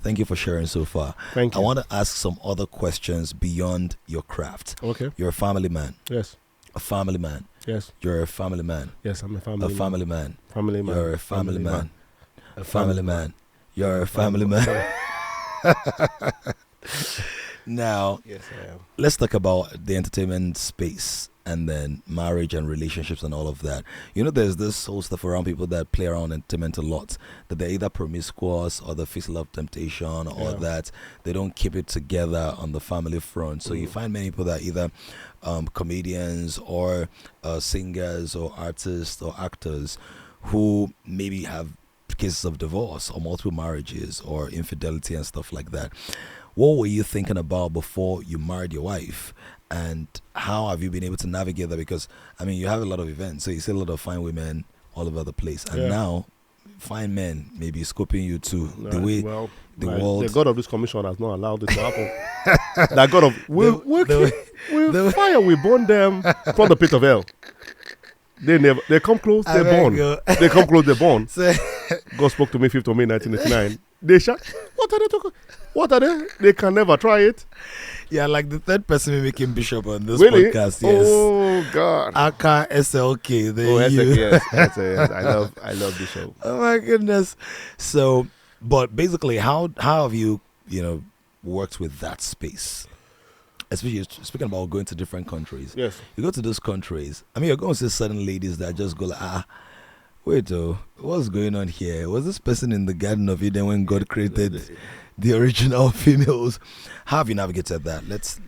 Thank you for sharing so far. Thank you. I want to ask some other questions beyond your craft. Okay. You're a family man. Yes. A family man. Yes. You're a family man. Yes, I'm a family Family man. Family man. You're a family man. A family man. You're a family man. Now, yes, I am. Let's talk about the entertainment space and then marriage and relationships and all of that. There's this whole stuff around people that play around entertainment a lot, that they're either promiscuous or they face a lot of temptation or that they don't keep it together on the family front. So you find many people that either comedians or singers or artists or actors who maybe have cases of divorce or multiple marriages or infidelity and stuff like that. What were you thinking about before you married your wife? And how have you been able to navigate that? Because, I mean, you have a lot of events, so you see a lot of fine women all over the place. And now, fine men may be scoping you too. The way the God of this commission has not allowed it to happen. That God of we'll fire, we burn them from the pit of hell. They come close, they're born. They come close, they're born. God spoke to me 5th of May 1989. They shout, what are they talking? What are they? They can never try it. Yeah, like the third person we making bishop on this Really? podcast. Yes. Oh God. Aka SLK. Yes. I love bishop. Oh my goodness. So, but basically, how have you worked with that space? Especially speaking about going to different countries. Yes. You go to those countries. I mean, you're going to see certain ladies that just go like, wait, what's going on here? Was this person in the Garden of Eden when God created the original females? How have you navigated that? Let's.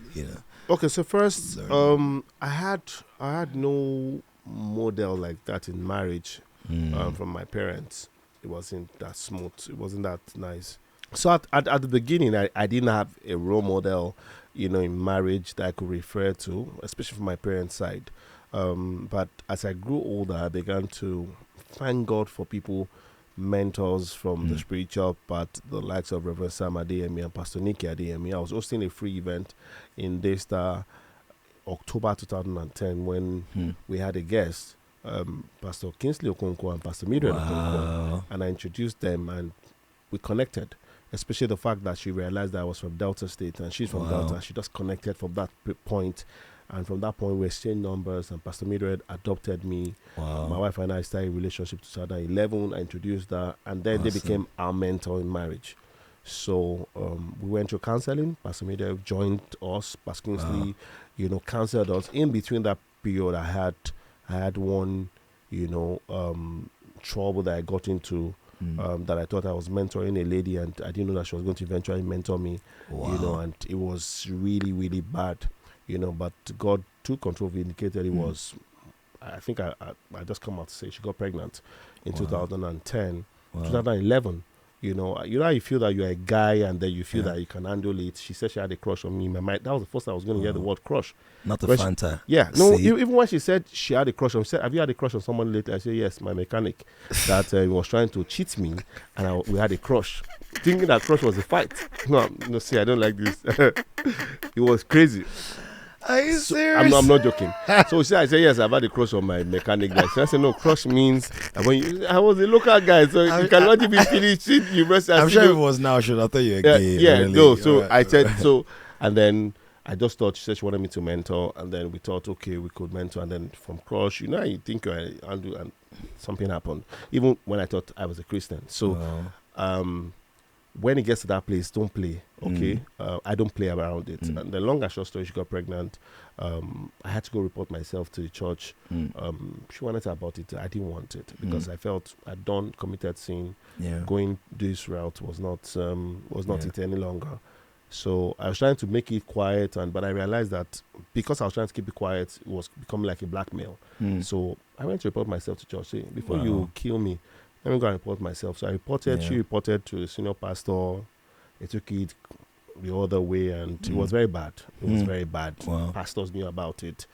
Okay, so first, I had no model like that in marriage from my parents. It wasn't that smooth. It wasn't that nice. So at the beginning, I didn't have a role model, in marriage that I could refer to, especially from my parents' side. But as I grew older, I began to thank God for people, mentors from the spiritual part, the likes of Reverend Sam Adeyemi and Pastor Nicky Adeyemi. I was hosting a free event in Daystar, October 2010, when we had a guest, Pastor Kingsley Okonkwo and Pastor Mildred Okonkwo, and I introduced them and we connected. Especially the fact that she realized that I was from Delta State and she's from Delta. She just connected from that point. And from that point, we exchanged numbers and Pastor Mildred adopted me. Wow. My wife and I started a relationship in 2011. I introduced her. And then they became our mentor in marriage. So we went through counseling. Pastor Mildred joined us. Pastor Kingsley, counseled us. In between that period, I had one, trouble that I got into. That I thought I was mentoring a lady and I didn't know that she was going to eventually mentor me, and it was really, really bad, but God took control, vindicated. It was, I think I just come out to say she got pregnant in 2010, 2011. How you feel that you're a guy and then you feel that you can handle it. She said she had a crush on me in my mind. That was the first time I was going to hear the word crush. Not the Fanta. Even when she said she had a crush on me, she said, have you had a crush on someone lately? I said, yes, my mechanic that was trying to cheat me and we had a crush. Thinking that crush was a fight. No, see, I don't like this. It was crazy. Are you serious? I'm not joking. So I said, yes, I've had a crush on my mechanic guy. So I said, no, crush means I was a local guy, so you cannot even finish it. I'm sure if it was now, should I thought you were gay? Really? No. So I said so, and then I just thought she said she wanted me to mentor, and then we thought, okay, we could mentor, and then from crush, you think you're and something happened. Even when I thought I was a Christian, so when it gets to that place, don't play. Okay, I don't play around it. And the long and short story, she got pregnant. I had to go report myself to the church. She wanted to abort it. I didn't want it because I felt I'd committed sin. Going this route was not it any longer. So I was trying to make it quiet, but I realized that because I was trying to keep it quiet, it was becoming like a blackmail. So I went to report myself to church. Say, before you kill me, let me go and report myself. So I reported. She reported to the senior pastor. They took it the other way, and it was very bad. It was very bad. Wow. Pastors knew about it.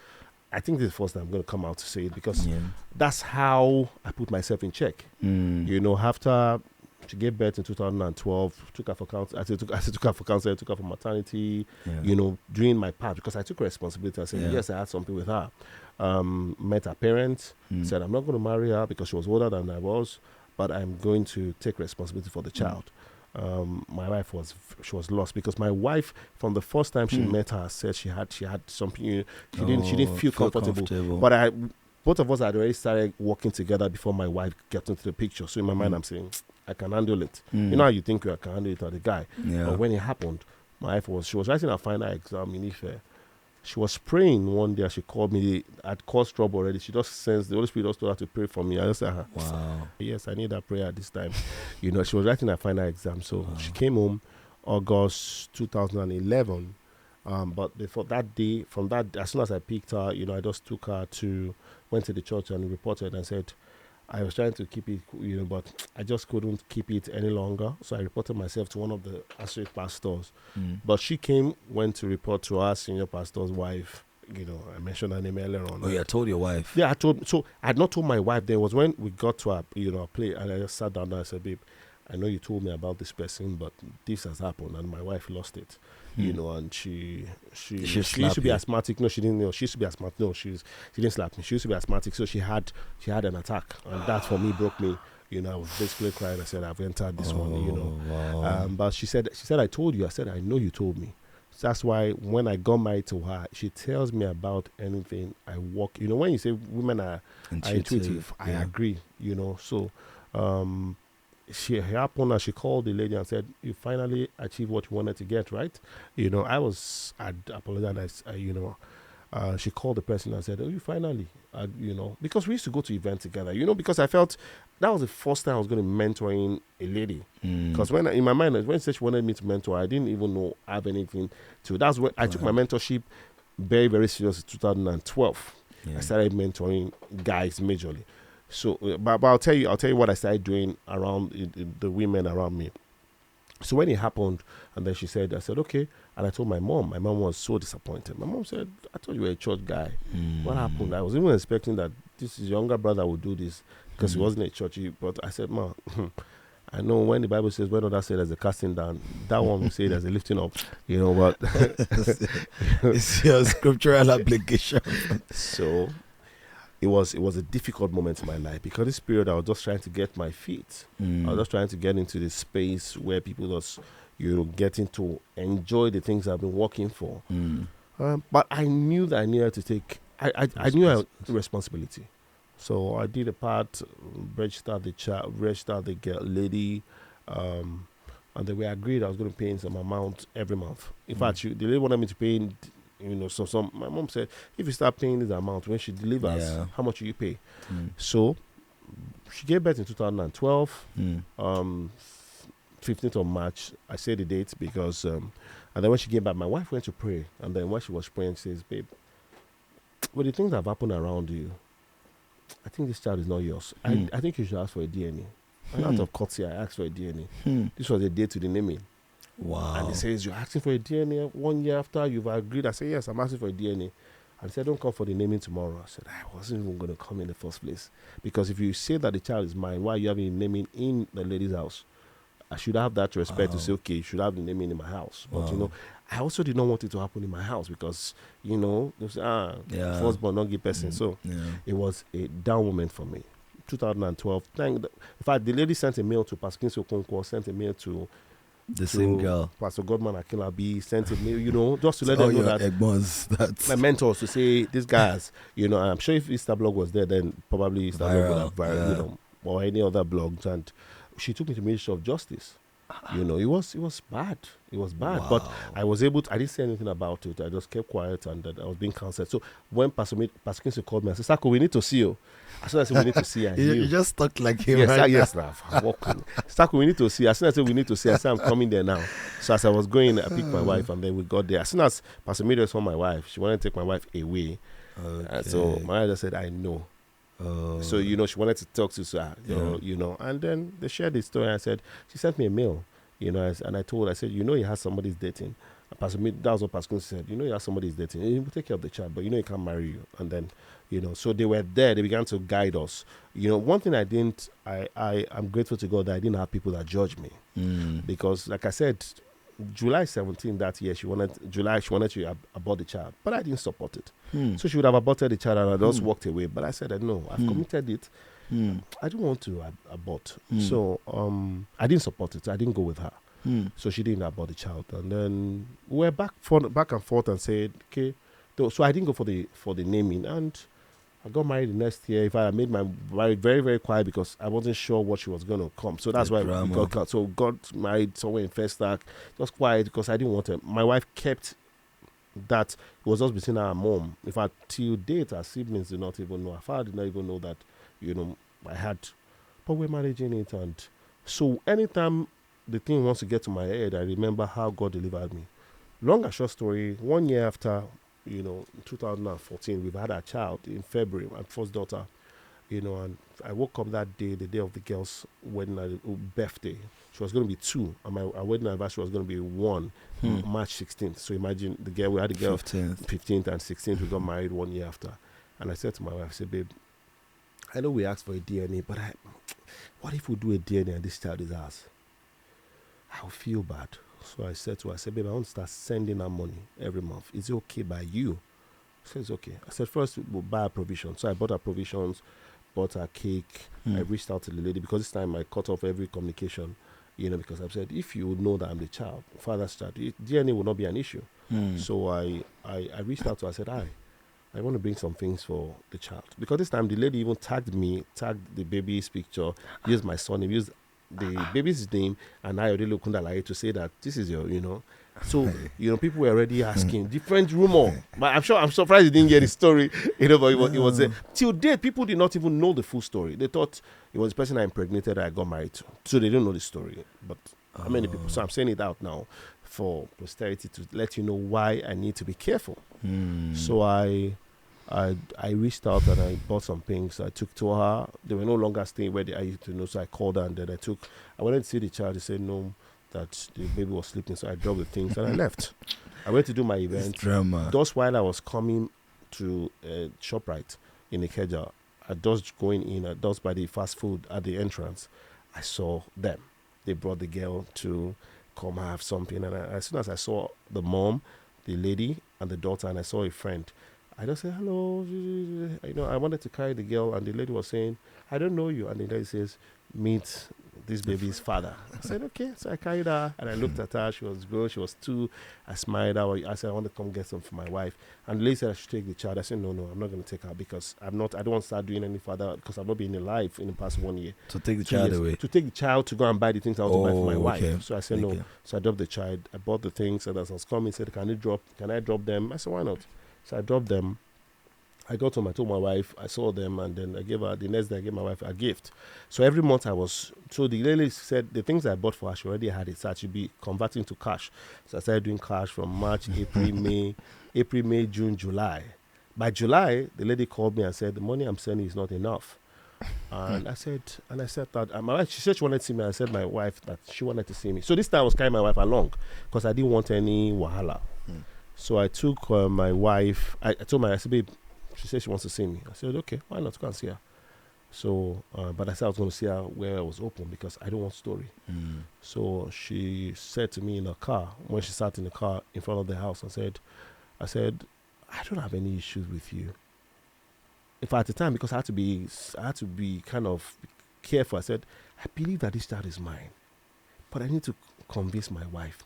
I think this is the first time I'm going to come out to say it because that's how I put myself in check. After she gave birth in 2012, took her for counseling. I took her for counseling. I took her for maternity. Doing my part because I took responsibility. I said yes, I had something with her. Met her parents. Said I'm not going to marry her because she was older than I was, but I'm going to take responsibility for the child. My wife was lost because my wife from the first time she met her said she had something. She didn't feel comfortable. But both of us had already started working together before my wife got into the picture. So in my mind I'm saying I can handle it. You know how you think you can handle it as a guy. But when it happened, my wife she was writing her final exam in Ife. She was praying one day. She called me. I'd caused trouble already. She just sensed the Holy Spirit just told her to pray for me. I just said, wow. Yes, I need that prayer at this time. She was writing her final exam. So she came home August 2011. But before that day, as soon as I picked her, I just took her went to the church and reported and said, I was trying to keep it, but I just couldn't keep it any longer. So I reported myself to one of the associate pastors. But she went to report to our senior pastor's wife. I mentioned her name earlier on. Oh, yeah, I told your wife. Yeah, I had not told my wife. There was when we got to our play, and I just sat down and I said, babe, I know you told me about this person, but this has happened, and my wife lost it. And she used to be asthmatic. No, she didn't know. She used to be asthmatic. No, she didn't slap me. She used to be asthmatic, so she had an attack, and that for me broke me. I was basically crying. I said, I've entered this one. Wow. But she said, I told you. I said, I know you told me. So that's why when I got married to her, she tells me about anything I walk. When you say women are intuitive, I agree. So she happened and she called the lady and said, you finally achieved what you wanted to get, right? I apologized. She called the person and said, oh, you finally, because we used to go to events together, because I felt that was the first time I was going to mentoring a lady. Because when in my mind, when she said she wanted me to mentor, I didn't even have anything to. That's when I took my mentorship very, very serious in 2012. I started mentoring guys majorly. So, but I'll tell you what I started doing around the women around me. So when it happened, and then I said, okay. And I told my mom. My mom was so disappointed. My mom said, I thought you were a church guy. What happened? I was even expecting that this younger brother would do this because he wasn't a churchy. But I said, Ma, I know when the Bible says, when others say there's a casting down, that one will say there's a lifting up. But it's your scriptural application. So it was a difficult moment in my life because this period I was just trying to get my feet. I was just trying to get into the space where people just getting to enjoy the things I've been working for. But I knew that I needed to take I knew I had responsibility. So I did a part, registered the girl, lady, and then we agreed I was going to pay in some amount every month. In fact, the lady wanted me to pay in, so my mom said, if you start paying this amount, when she delivers, how much will you pay? So she gave birth in 2012, 15th of March. I say the date because, and then when she came back, my wife went to pray. And then when she was praying, she says, babe, with the things that have happened around you, I think this child is not yours. I think you should ask for a DNA. And out of courtesy, I asked for a DNA. This was a day to the naming. Wow. And he says, you're asking for a DNA 1 year after you've agreed. I said, yes, I'm asking for a DNA. And he said, don't come for the naming tomorrow. I said, I wasn't even going to come in the first place. Because if you say that the child is mine, why are you having naming in the lady's house? I should have that respect to say, okay, you should have the naming in my house. But, I also did not want it to happen in my house because, they say, firstborn, not give person. So it was a down moment for me. 2012. In fact, the lady sent a mail to Pastor Kinso Okonkwo, sent a mail to the same girl, Pastor Godman Akilabi, sent a mail, just to let them know that my mentors to say, these guys, I'm sure if Easter blog was there, then probably Easter blog would have viral, or any other blogs. And she took me to Ministry of Justice. It was bad. It was bad. Wow. But I was able to, I didn't say anything about it. I just kept quiet and I was being counseled. So when Pastor Kinsley called me, I said, Saco, we need to see you. As soon as I said, we need to see her. You just talked like him, yes, right? Yes, now. I'm walking. Saco, we need to see. As soon as I said, we need to see, I said, I'm coming there now. So as I was going, I picked my wife and then we got there. As soon as Pastor Media saw my wife, she wanted to take my wife away. Okay. And so my wife just said, I know. So, she wanted to talk to her, and then they shared the story. I said, she sent me a mail, and I said, he has somebody's dating. That was what Pascal said, he has somebody's dating. He will take care of the child, but he can't marry you. And then, so they were there. They began to guide us. One thing I'm grateful to God that I didn't have people that judged me. Because, like I said, July 17 that year, she wanted to abort the child, but I didn't support it. So she would have aborted the child and I just walked away. But I said, no, I've committed it. I don't want to abort. So I didn't support it. I didn't go with her. So she didn't abort the child. And then we were back and forth and said, okay. So I didn't go for the naming. And I got married the next year. I made my marriage very, very quiet because I wasn't sure what she was going to come. So that's why we got married somewhere in Festac. Just quiet because I didn't want to. My wife kept that. It was just between her and mom. In fact, till date, our siblings did not even know. Our father did not even know that, I had. But we're managing it. And so anytime the thing wants to get to my head, I remember how God delivered me. Long and short story, 1 year after, 2014, we've had a child in February, my first daughter. And I woke up that day, the day of the girl's wedding, birthday. She was going to be 2, and our wedding anniversary was going to be 1, March 16th. So imagine we had the girl 15th and 16th. We got married 1 year after. And I said to my wife, I said, babe, I know we asked for a DNA, but what if we do a DNA and this child is ours? I'll feel bad. So I said to her, babe, I want to start sending her money every month. Is it okay by you? She said, it's okay. I said, first we'll buy her provisions. So I bought her provisions, bought her cake. I reached out to the lady because this time I cut off every communication, because I said, if you know that I'm the child, father's child, DNA will not be an issue. So I reached out to her. I said, I want to bring some things for the child. Because this time the lady even tagged the baby's picture, used my son name, used the baby's name, and I already looked to say that this is your, So, people were already asking different rumor. But I'm surprised you didn't get the story. But it was till date, people did not even know the full story. They thought it was the person I impregnated that I got married to. So they didn't know the story. But how many people? So I'm saying it out now for posterity to let you know why I need to be careful. So I reached out and I bought some things. I took to her. They were no longer staying where I used to know. So I called her and then I wanted to see the child. They said no, that the baby was sleeping. So I dropped the things and I left. I went to do my event. Just while I was coming to ShopRite in Ikeja, I just going in, just by the fast food at the entrance, I saw them. They brought the girl to come have something. And as soon as I saw the mom, the lady, and the daughter, and I saw a friend, I just said, hello. I wanted to carry the girl, and the lady was saying, I don't know you. And the lady says, meet this baby's father. I said, okay. So I carried her, and I looked at her. She was grown. She was 2. I smiled. I said, I want to come get some for my wife. And the lady said I should take the child. I said, no, I'm not going to take her because I don't want to start doing any further because I've not been alive in the past 1 year. So take the child away. To take the child to go and buy the things I want to buy for my wife. So I said, no. So I dropped the child. I bought the things, and as I was coming, said, can I drop them? I said, why not? So I dropped them. I got home, I told my wife, I saw them, and then the next day I gave my wife a gift. So every month so the lady said the things I bought for her, she already had it, so I should be converting to cash. So I started doing cash from March, April, May, June, July. By July, the lady called me and said, the money I'm sending is not enough. And I said that, my wife, she said she wanted to see me. I said my wife that she wanted to see me. So this time I was carrying my wife along because I didn't want any wahala. So I took my wife, I told my, I said, babe, she said she wants to see me. I said, okay, why not? Go and see her. So, but I said I was going to see her where I was open because I don't want story. So she said to me in her car, when she sat in the car in front of the house, I said, I don't have any issues with you. In fact, at the time, because I had to be kind of careful, I said, I believe that this child is mine, but I need to convince my wife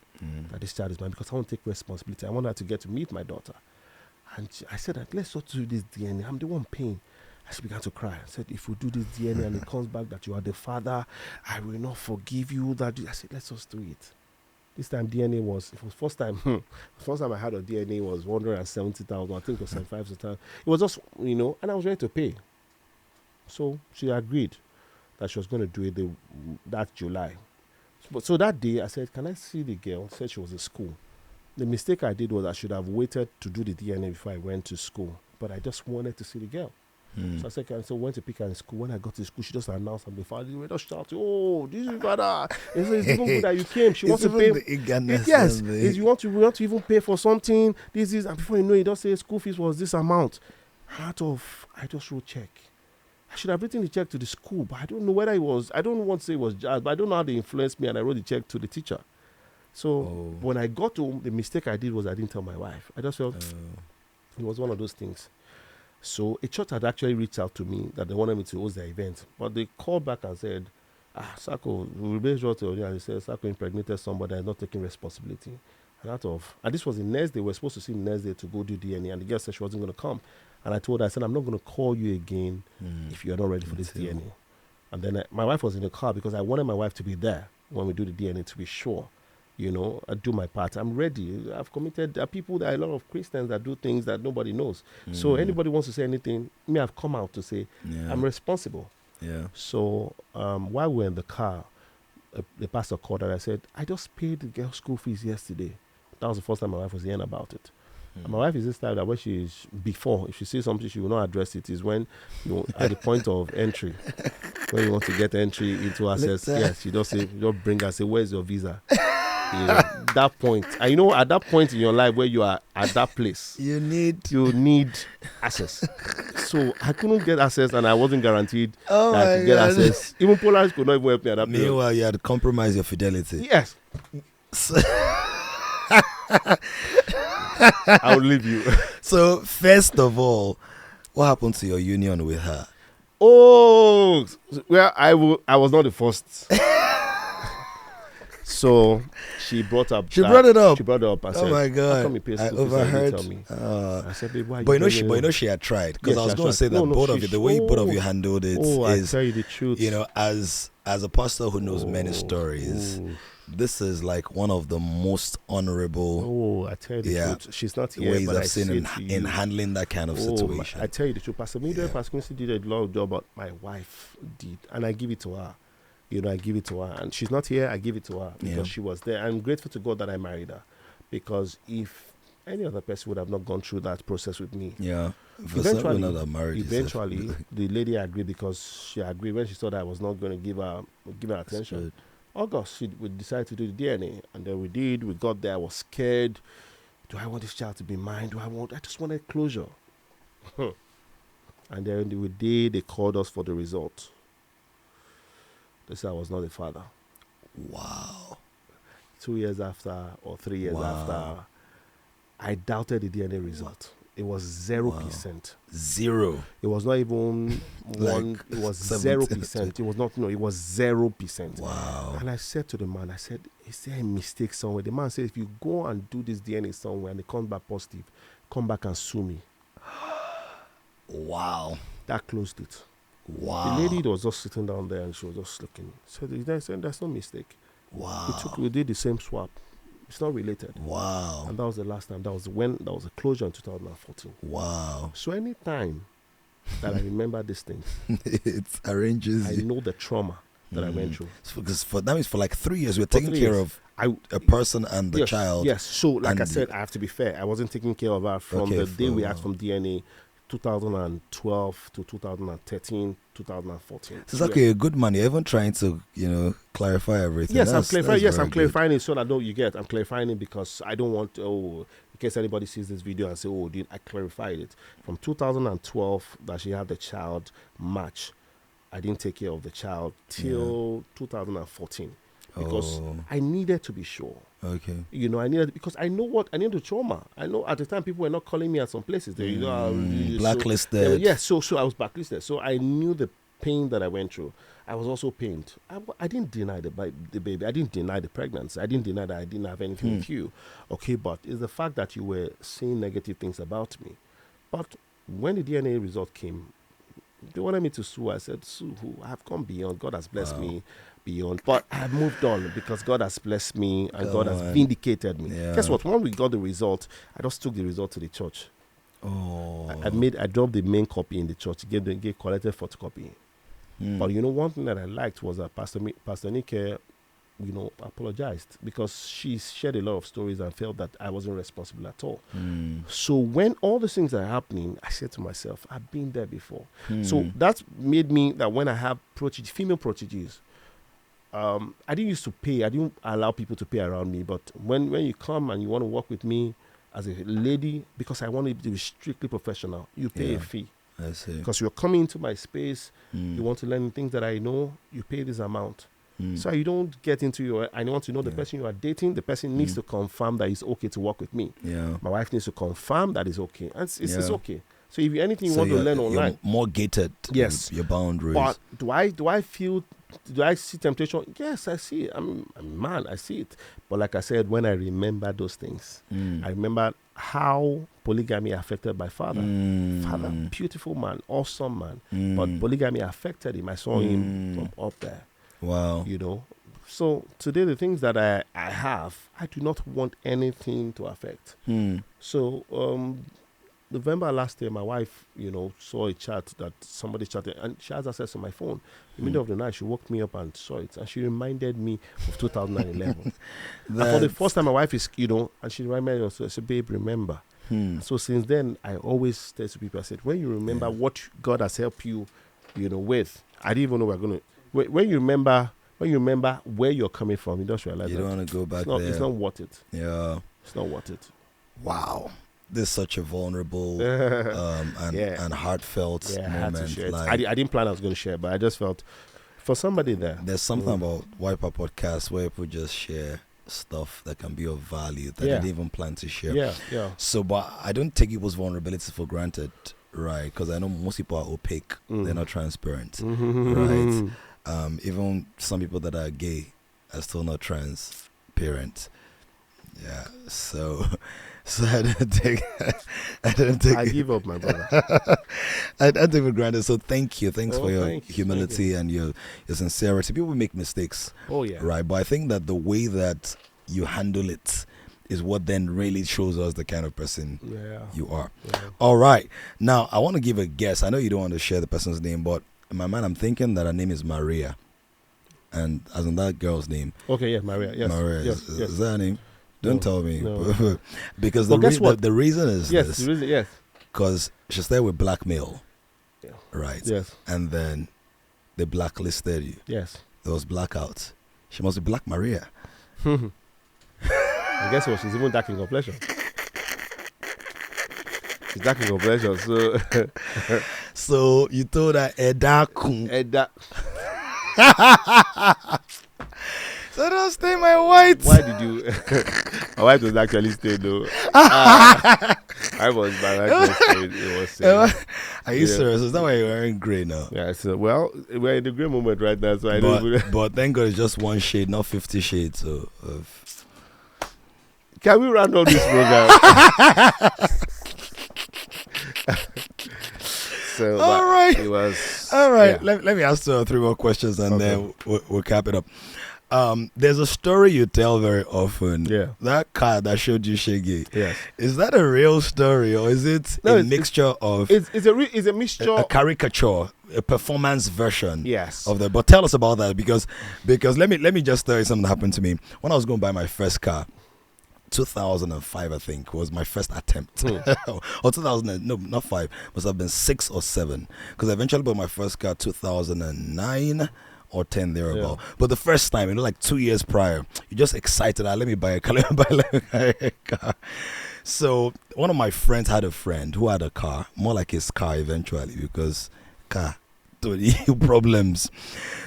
that this child is mine because I want to take responsibility. I want her to get to meet my daughter. And I said, let's not do this DNA. I'm the one paying. She began to cry. I said, if we do this DNA and it comes back that you are the father, I will not forgive you. I said, let's just do it. This time DNA was first time I had a DNA was 170,000. I think it was 75,000. It was just, and I was ready to pay. So she agreed that she was going to do it that July. So that day I said, can I see the girl? She said she was in school. The mistake I did was I should have waited to do the DNA before I went to school. But I just wanted to see the girl. So I said, so I went to pick her in school. When I got to school, she just announced I'm the father. They were just shouting, oh, this is father. And so it's even good that you came. She wants to pay. Yes, you want to even pay for something. This is, and before you know it, just say school fees was this amount. I just wrote check. I should have written the check to the school, but I don't know whether it was, I don't want to say it was jazz, but I don't know how they influenced me, and I wrote the check to the teacher. So when I got home, the mistake I did was I didn't tell my wife. I just felt it was one of those things. So a church had actually reached out to me that they wanted me to host their event. But they called back and said, Saco, we made sure to, and they said, Saco impregnated somebody and not taking responsibility. And this was the next day. We were supposed to see the next day to go do DNA. And the girl said she wasn't going to come. And I told her, I said, I'm not going to call you again if you're not ready for this DNA. And then my wife was in the car because I wanted my wife to be there when we do the DNA to be sure. I do my part. I'm ready. I've committed. There are a lot of Christians that do things that nobody knows. So anybody wants to say anything, I've come out to say I'm responsible. Yeah. So while we're in the car, the pastor called and I said, I just paid the girl's school fees yesterday. That was the first time my wife was hearing about it. And my wife is this type that when she's before, if she sees something, she will not address it. Is when at the point of entry, when you want to get entry into access, yes, you just bring her, say, where's your visa? That point, and at that point in your life where you are at that place, you need access. So I couldn't get access, and I wasn't guaranteed that I could get access. Even Polaris could not even help me at that point. Meanwhile, you had to compromise your fidelity. Yes. I'll leave you. So first of all, what happened to your union with her? Oh, well, I was not the first. So she brought up. She brought it up. She brought it up. I said, "Oh my God, how come you pay I school fees overheard." and you tell me? I said, "Babe, why?" But she had tried, because I was going to say that both of you, the way both of you handled it is, I tell you the truth. As a pastor who knows many stories, this is like one of the most honorable. I tell you the truth. She's not here, ways but I've seen in handling that kind of situation. I tell you the truth. Pastor Mildred, Pastor Quincy did a lot of job, but my wife did, and I give it to her. I give it to her, and she's not here. I give it to her because she was there. I'm grateful to God that I married her, because if any other person would have not gone through that process with me, eventually, the lady agreed, because she agreed when she saw that I was not going to give her attention. August, we decided to do the DNA, and then we did. We got there. I was scared. Do I want this child to be mine? I just wanted closure. And then the day they called us for the result, they said I was not the father. Wow. 2 years after, or 3 years after, I doubted the DNA result. It was 0%. Zero. It was not even one. It was 0%. It was not. No, it was 0%. Wow. And I said to the man, I said, "Is there a mistake somewhere?" The man said, "If you go and do this DNA somewhere and it comes back positive, come back and sue me." Wow. That closed it. Wow. The lady was just sitting down there and she was just looking. So they said, "There's no mistake." Wow. We did the same swap. It's not related. Wow. And that was the last time. That was a closure in 2014. Wow. So any time that I remember these things, it arranges. I know the trauma that I went through. Because that means for like 3 years we're taking care of a person and the child. Yes. So like I said, I have to be fair. I wasn't taking care of her from the day we asked from DNA, 2012 to 2013, 2014. So it's like a good man. You're even trying to, clarify everything. Yes, I'm clarifying. Yes, I'm clarifying it so that I'm clarifying it because I don't want in case anybody sees this video and say, did I clarified it? From 2012 that she had the child, March, I didn't take care of the child till 2014 because I needed to be sure. Okay. I needed, because I know the trauma. I know at the time people were not calling me at some places. They, blacklisted. So I was blacklisted. So I knew the pain that I went through. I was also pained. I didn't deny the baby. I didn't deny the pregnancy. I didn't deny that I didn't have anything with you. Okay, but it's the fact that you were saying negative things about me. But when the DNA result came, they wanted me to sue. I said, "Sue who? I have gone beyond. God has blessed me beyond. But I have moved on because God has blessed me and God has vindicated me." Yeah. Guess what? When we got the result, I just took the result to the church. I dropped the main copy in the church, gave collected photocopy. But one thing that I liked was that Pastor Nike, apologized because she shared a lot of stories and felt that I wasn't responsible at all. So when all these things are happening, I said to myself, I've been there before. So that made me that when I have female proteges, I didn't used to pay. I didn't allow people to pay around me. But when you come and you want to work with me as a lady, because I want you to be strictly professional, you pay a fee. I see. Because you're coming into my space, you want to learn things that I know, you pay this amount. So you don't get into I want to know the person you are dating. The person needs to confirm that it's okay to work with me. Yeah. My wife needs to confirm that it's okay. And it's okay. So if anything you want to learn online, you're more gated. Yes. Your boundaries. But do I see temptation? Yes, I see it. I'm a man, I see it. But like I said, when I remember those things, I remember how polygamy affected my father. Father, beautiful man, awesome man. But polygamy affected him. I saw him from up there. Wow. So today the things that I have, I do not want anything to affect. So November last year, my wife, saw a chat that somebody chatted, and she has access to my phone. In the middle of the night, she woke me up and saw it, and she reminded me of 2011. And for the first time, my wife is, and she reminded me, I said, "Babe, remember, So since then, I always tell people, I said, when you remember what God has helped you, with, I didn't even know we're going to, when you remember where you're coming from, you just realize you don't want to go back there. It's not worth it. Yeah. It's not worth it. Wow. This is such a vulnerable and heartfelt moment. I had to share it. I didn't plan I was going to share, but I just felt for somebody there. There's something about Wiper Podcast where people just share stuff that can be of value that they didn't even plan to share. Yeah. So, but I don't take people's vulnerability for granted, right? Because I know most people are opaque. They're not transparent, right? Even some people that are gay are still not transparent. Yeah. So I didn't take. I give up, my brother. I take it for granted. So thanks for your humility and your sincerity. People make mistakes. Oh yeah. Right, but I think that the way that you handle it is what then really shows us the kind of person you are. Yeah. All right. Now I want to give a guess. I know you don't want to share the person's name, but in my mind I'm thinking that her name is Maria, and as in that girl's name. Okay, yeah, Maria. Yes. Maria. Yes. Is that her name? Don't tell me. No. Because the reason is yes, this. the reason, yes. Because she started with blackmail. Yeah. Right? Yes. And then they blacklisted you. Yes. There was blackouts. She must be Black Maria. And guess what? She's even dark in complexion. She's dark in complexion, so... So you told her, Eda. So don't stay my white. Why did you? My wife was actually staying though. I was, but it was. Are you serious? Is that why you're wearing grey now? Yeah. So we're in the grey moment right now. So but thank God it's just one shade, not 50 shades. So. Can we round up this program? So, all right. It was. All right. Yeah. Let me ask 2 or 3 more questions and then we'll cap it up. There's a story you tell very often. Yeah. That car that showed you Shaggy. Yes. Is that a real story or is it a mixture of? It's a mixture. A caricature, a performance version. Yes. Of that. But tell us about that because let me just tell you something that happened to me when I was going to buy my first car. 2005, I think, was my first attempt. Or 2000, no, not 5. Must have been 6 or 7. Because I eventually bought my first car 2009 or 10 thereabout. Yeah. But the first time, like 2 years prior, you're just excited. Let me buy a car. Let me buy a car. So one of my friends had a friend who had a car, more like his car eventually, because car, problems.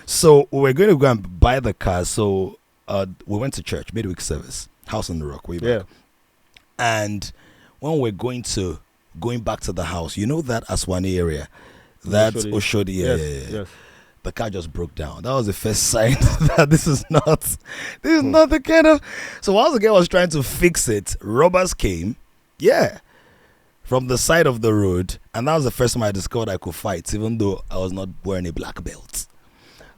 So we were going to go and buy the car. So we went to church, midweek service. House on the Rock, way back. Yeah. And when we're going back to the house, you know that Aswani area, that's Oshodi. Yes. The car just broke down. That was the first sign that this is not the kind of. So while the guy was trying to fix it, robbers came, from the side of the road, and that was the first time I discovered I could fight, even though I was not wearing a black belt,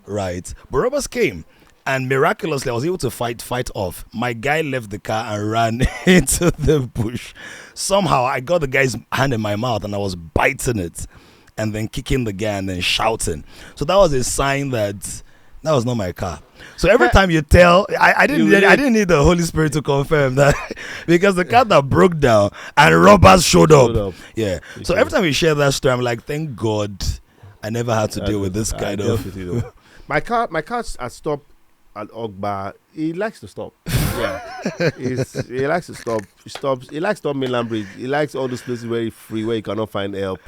right? But robbers came. And miraculously, I was able to fight off. My guy left the car and ran into the bush. Somehow, I got the guy's hand in my mouth and I was biting it and then kicking the guy and then shouting. So that was a sign that was not my car. So every time you tell, I didn't need the Holy Spirit to confirm that because the car that broke down and robbers showed up. Yeah. So every time we share that story, I'm like, thank God I never had to deal with this kind of. My car has stopped. At Ogba, he likes to stop. Yeah, he likes to stop. He stops. He likes to stop mainland bridge. He likes all those places where it's free, where you cannot find help.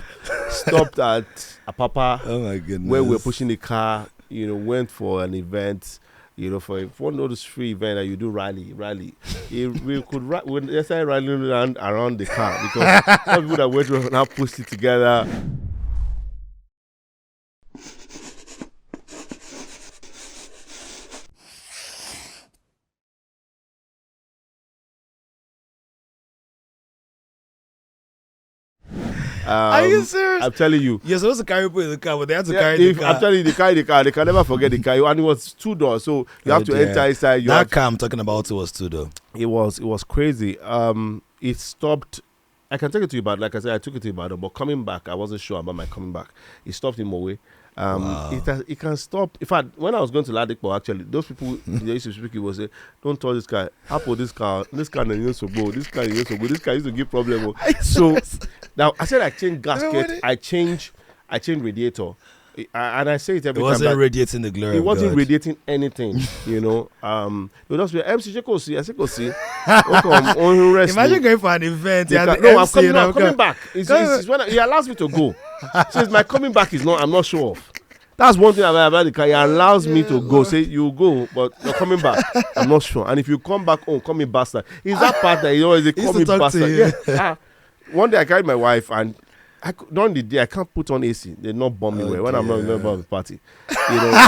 Stopped at Apapa. Oh my goodness! Where we're pushing the car. Went for an event. For one of those free event that you do rally. We started rallying around the car because all people that went to now pushed it together. Are you serious? I'm telling you. You're supposed to carry people in the car, but they have to carry the car. I'm telling you, they carry the car. They can never forget the car. And it was 2 doors, so you have to enter inside. That car I'm talking about was 2 doors. It was crazy. It stopped I can take it to Ibadan. Like I said, I took it to Ibadan, but coming back, I wasn't sure about my coming back. It stopped in Mowe. It can stop. In fact, when I was going to Ladipo, actually, those people they used to speak, it was say, "Don't touch this car. Apple, this car used to go. This car used to go. This car used to give problem." So now I said I changed gasket. I changed radiator. And I say it every time. It wasn't radiating the glory. It wasn't God. radiating anything, you know. It was just MC Chekosi. I said, "Kosi, imagine going for an event. No, I'm coming back. It's when he allows me to go. Says my coming back is not. I'm not sure of. That's one thing about the car. He allows me to go. Say you go, but you're coming back. I'm not sure. And if you come back home, call me bastard. Is that part that you always say, call me bastard? Yeah. One day I carried my wife and. During the day, I can't put on AC. They not bomb me when I'm not a member of the party. You know,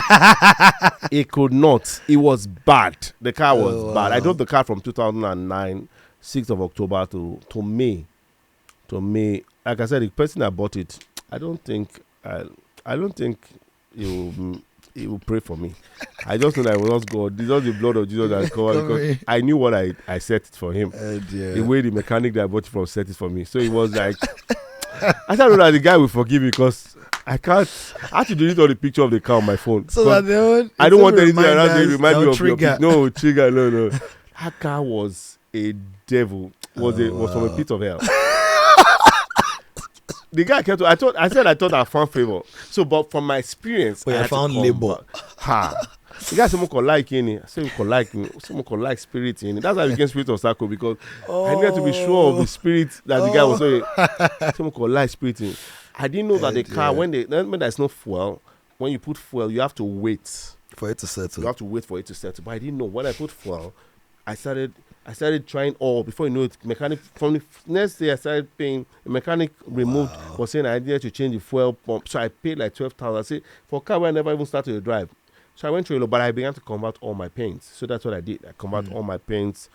it could not. It was bad. The car was bad. I drove the car from 2009, 6th of October to May. To May. Like I said, the person that bought it, I don't think he will pray for me. I just know that it was not God. It's not the blood of Jesus that covered because I knew what I set it for him. The way the mechanic that I bought it from set it for me. So it was like. I don't know that the guy will forgive me because I have to delete all the picture of the car on my phone. So that I don't want anything around to remind me of trigger. your no. That car was a devil. Was from a pit of hell. The guy kept. I thought I found favor. So, but from my experience, I found labor. The guy someone could like in it. I said could like me. Someone could like spirit in it. That's why I became spirit of Saco because I needed to be sure of the spirit that the guy was saying. Someone could like spirit in it. I didn't know that the car when there's no fuel, when you put fuel, you have to wait for it to settle. You have to wait for it to settle. But I didn't know when I put fuel. I started trying all before you know it. Mechanic from the next day I started paying. The mechanic removed was saying I needed to change the fuel pump. So I paid like 12,000. I said for a car where I never even started to drive. So I went through a lot, but I began to convert all my paints. So that's what I did. I convert all my paints.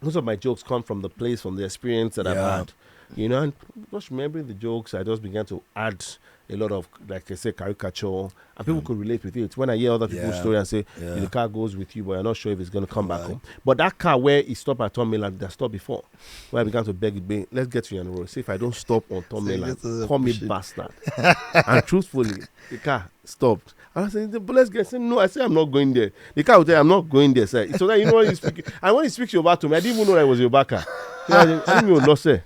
Most of my jokes come from the experience that I've had. You know, and just remembering the jokes, I just began to add a lot of, like I say, caricature. And people could relate with it. When I hear other people's story and say, the car goes with you, but you're not sure if it's going to come back home. But that car where it stopped at Tom Mainland, that stopped before, where I began to beg it, let's get you on the road. See if I don't stop on Tom Mainland, call me bastard. And truthfully, the car stopped. And I said, but let's get. I said, no, I said, I'm not going there. The car will tell you, I'm not going there, sir. So that you know what he's speaking. And when he speaks Yoruba to me, I didn't even know that it was Yoruba car. I didn't lost it.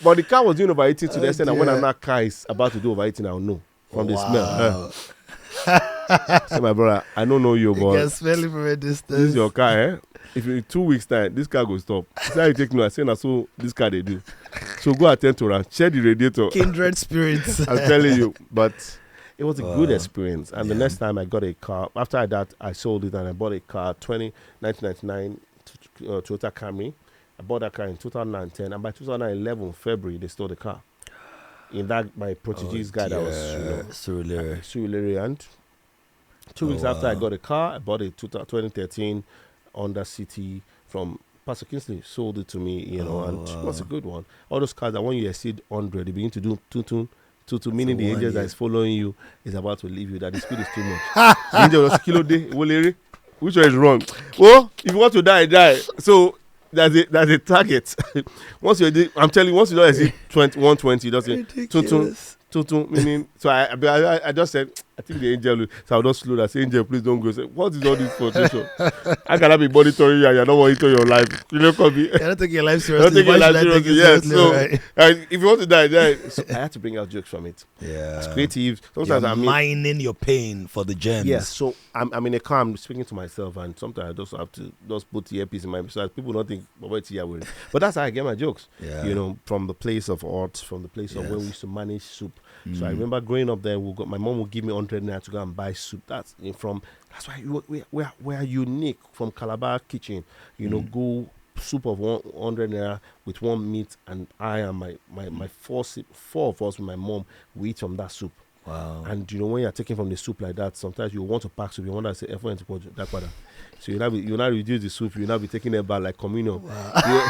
But the car was doing overheating to the extent that when another car is about to do overheating, I'll know from the smell. Say, my brother, I don't know you, but you can smell it from a distance. This is your car, eh? If in 2 weeks' time, this car will stop. That's how you take me. I say, so this car they do. So go attend to her. Check the radiator. Kindred spirits. I'm telling you. But it was a good experience. And the next time I got a car, after that, I sold it and I bought a car, 1999 Toyota Camry. I bought that car in 2010. And by 2011, February, they stole the car. In that, my Portuguese guy that was, Surulere. And 2 weeks after I got a car, I bought a 2013 Honda City from Pastor Kingsley. Sold it to me, you know, and it was a good one. All those cars that when you exceed 100, they begin to do tutun, meaning the angel that is following you is about to leave you, that the speed is too much. The angel was kilo day, which one is wrong? Well, if you want to die, die. So that's a target. Once I'm telling you, once you don't exceed 120, that's it. Tutun, meaning, so I just said, I think the angel, so I'll just slow that, say, angel, please don't go. Say, what is all this for? I cannot be monitoring you and you're not monitoring your life. You know, you're not taking your life seriously. Yes. So, if you want to die. So I had to bring out jokes from it. Yeah. It's creative. Sometimes you're mining your pain for the gems. Yes. So I'm in a car, I'm speaking to myself, and sometimes I just have to just put the earpiece in my so people don't think, but that's how I get my jokes. Yeah. You know, from the place of art, from the place of where we used to manage soup. So I remember growing up there, my mom would give me 100 naira to go and buy soup. That's why we are unique from Calabar kitchen. You know, go soup of 100 naira with one meat, and I and my four of us with my mom, we eat from that soup. Wow. And you know, when you're taking from the soup like that, sometimes you want to pack soup, you want to say F1 that. So you now reduce the soup, you now be taking it back like communion. Wow.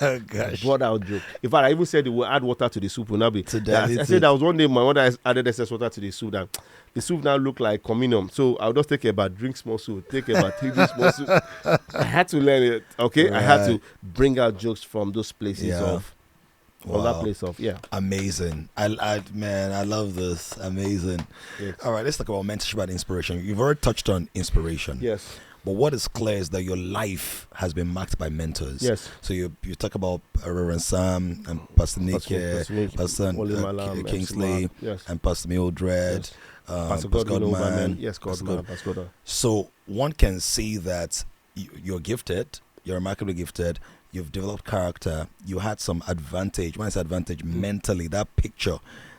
Oh, gosh. Brought out joke. In fact, I even said we'll add water to the soup. Will not be. Today, I said that was one day my mother added excess water to the soup. That the soup now looked like communion. So I'll just take about drink small soup, take about 3 drink small soup. I had to learn it. Okay, I had to bring out jokes from those places of. From that place of amazing. I love this. Amazing. Yes. All right, let's talk about mentorship and inspiration. You've already touched on inspiration. Yes. But what is clear is that your life has been marked by mentors. Yes. So you talk about Reverend Sam and Pastor Nick, Pastor Kingsley, and Pastor Mildred, Pastor Godman. Yes, Godman. So one can see that you're gifted. You're remarkably gifted. You've developed character. You had some advantage. When I say advantage, mentally, that picture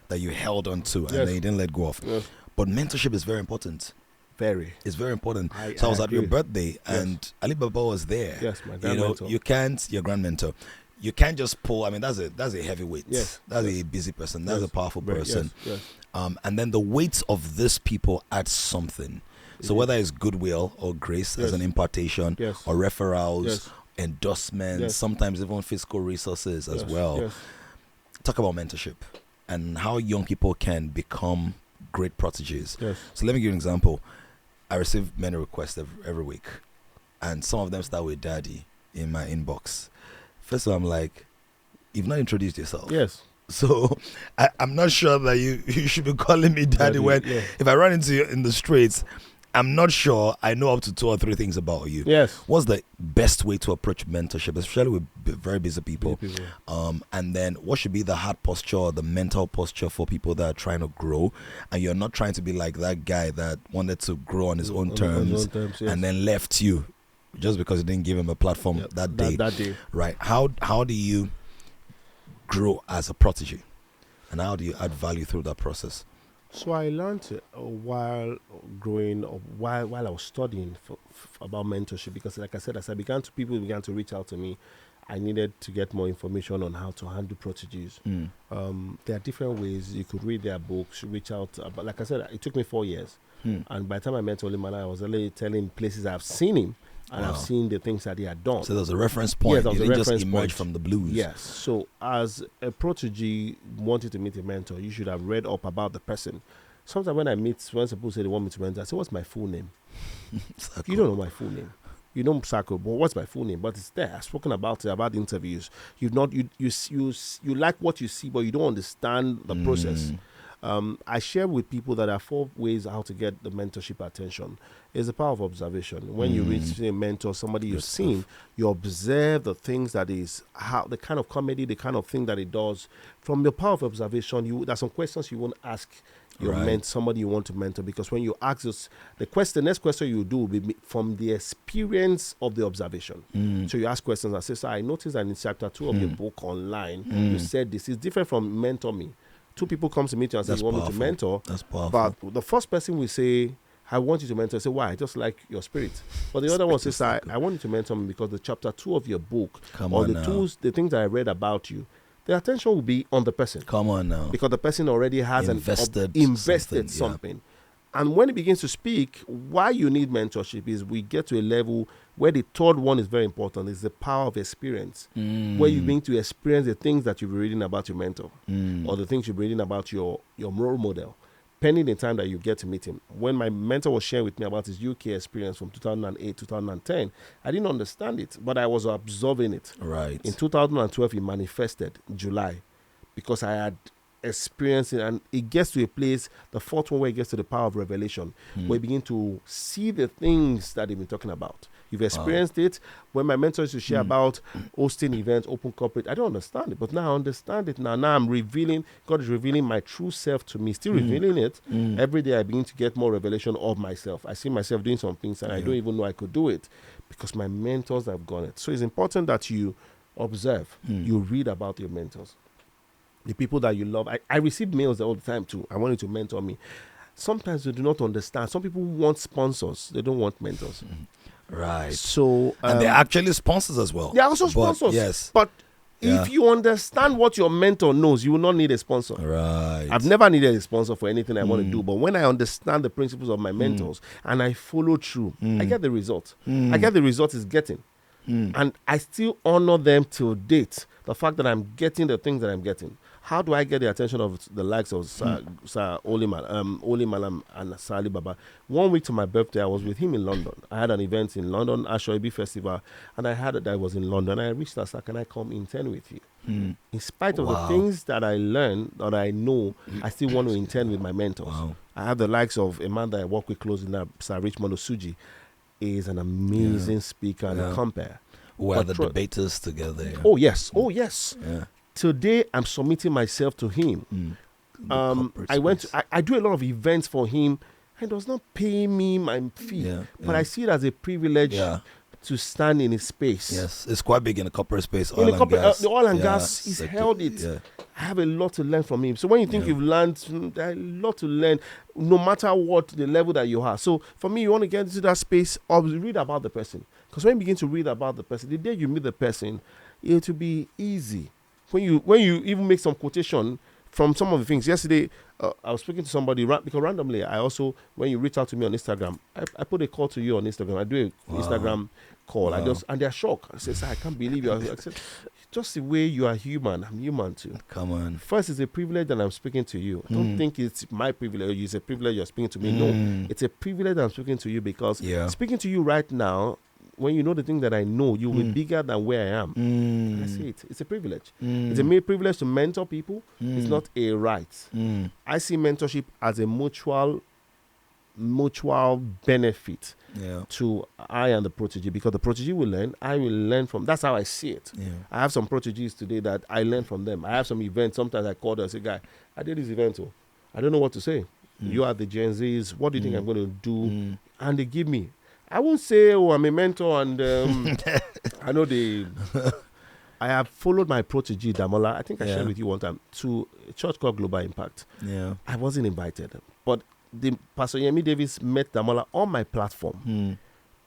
that you held on to and then you didn't let go of. Yes. But mentorship is very important. It's very important. So I was at your birthday and Ali Baba was there. Yes, my grand mentor. Your grand mentor. You can't just pull. I mean, that's a heavyweight. Yes. That's a busy person. That's a powerful person. Yes. And then the weight of these people adds something. So whether it's goodwill or grace as an impartation or referrals, endorsements, sometimes even fiscal resources as well. Yes. Talk about mentorship and how young people can become great proteges. Yes. So let me give you an example. I receive many requests every week, and some of them start with daddy in my inbox. First of all, I'm like, you've not introduced yourself. Yes. So I'm not sure that you should be calling me daddy when if I run into you in the streets, I'm not sure I know up to 2 or 3 things about you. Yes. What's the best way to approach mentorship, especially with very busy people? And then what should be the heart posture or the mental posture for people that are trying to grow, and you're not trying to be like that guy that wanted to grow on his own terms, and then left you just because you didn't give him a platform that day. Right. How do you grow as a protege, and how do you add value through that process? So I learned while growing up, while I was studying about mentorship, because like I said, as people began to reach out to me, I needed to get more information on how to handle proteges. There are different ways you could read their books, reach out. But like I said, it took me 4 years. And by the time I met Olimala, I was already telling places I've seen him. And I've seen the things that he had done. So there's a reference point. Yes, you didn't just emerge from the blues. Yes. So as a protege wanting to meet a mentor, you should have read up about the person. Sometimes when people say they want me to mentor, I say, what's my full name? You don't know my full name. You know Saco, but what's my full name? But it's there. I've spoken about it, about interviews. You like what you see, but you don't understand the process. I share with people that there are 4 ways how to get the mentorship attention. It's the power of observation. When you reach a mentor, somebody you've seen, you observe the things that is, how the kind of comedy, the kind of thing that it does. From the power of observation, there's some questions you won't ask somebody you want to mentor, because when you ask us the next question you do will be from the experience of the observation. So you ask questions and say, so I noticed that in chapter 2 of your book online, you said this is different from mentor me. 2 people come to meet you and say, you want me to mentor. That's powerful. But the first person will say, I want you to mentor. I say, why? I just like your spirit. But the other one says, I want you to mentor me because the chapter 2 of your book, the things that I read about you, the attention will be on the person. Come on now. Because the person already has invested something. And when he begins to speak, why you need mentorship is we get to a level where the third one is very important, is the power of experience, where you begin to experience the things that you've been reading about your mentor or the things you've been reading about your role model, pending the time that you get to meet him. When my mentor was sharing with me about his UK experience from 2008, 2010, I didn't understand it, but I was observing it. Right. In 2012, it manifested July because I had experienced it, and it gets to a place, the 4th one, where it gets to the power of revelation, where you begin to see the things that they've been talking about. You've experienced it. When my mentor used to share about hosting events, open corporate, I don't understand it, but now I understand it. Now I'm revealing, God is revealing my true self to me, still revealing it. Every day I begin to get more revelation of myself. I see myself doing some things and I don't even know I could do it because my mentors have gone it. So it's important that you observe, you read about your mentors, the people that you love. I receive mails all the time too. I want you to mentor me. Sometimes they do not understand. Some people want sponsors. They don't want mentors. Right. So and they're actually sponsors as well. They're also sponsors. Yes. But if you understand what your mentor knows, you will not need a sponsor. Right. I've never needed a sponsor for anything I want to do. But when I understand the principles of my mentors and I follow through, I get the result. I get the result is getting. And I still honor them till date. The fact that I'm getting the things that I'm getting. How do I get the attention of the likes of Sir Oli Malam and Sir Ali Baba? 1 week to my birthday, I was with him in London. I had an event in London, Ashoebi Festival, and I heard that I was in London. I reached out, can I come intern with you? In spite of the things that I learned, that I know, I still want to intern with my mentors. I have the likes of a man that I work with closely now, Sir Richmond Osuji, is an amazing speaker and a compere. Were the debaters together? Yeah. Oh, yes. Yeah. Today, I'm submitting myself to him. I do a lot of events for him. He does not pay me my fee, but I see it as a privilege to stand in his space. Yes, it's quite big in the corporate space. The oil and gas, he's held it. Yeah. I have a lot to learn from him. So when you think you've learned, there's a lot to learn, no matter what the level that you are. So for me, you want to get into that space of read about the person. Because when you begin to read about the person, the day you meet the person, it will be easy. When you even make some quotation from some of the things. Yesterday, I was speaking to somebody, because randomly, I also, when you reach out to me on Instagram, I put a call to you on Instagram. I do an Instagram call. And they're shocked. I said, I can't believe you. I said, just the way you are human, I'm human too. Come on. First, it's a privilege that I'm speaking to you. Don't think it's my privilege. It's a privilege you're speaking to me. No, it's a privilege that I'm speaking to you because speaking to you right now, when you know the thing that I know, you will be bigger than where I am. I see it. It's a privilege. It's a mere privilege to mentor people. It's not a right. I see mentorship as a mutual benefit to I and the protege, because the protege will learn, I will learn from. That's how I see it. I have some proteges today that I learn from them. I have some events. Sometimes I call them and say, guy, I did this event. I don't know what to say. You are the Gen Zs. What do you think I'm going to do? And they give me. I won't say, I'm a mentor, and I know I have followed my protege, Damola. I think I shared with you one time, to a church called Global Impact. I wasn't invited. But Pastor Yemi Davis met Damola on my platform.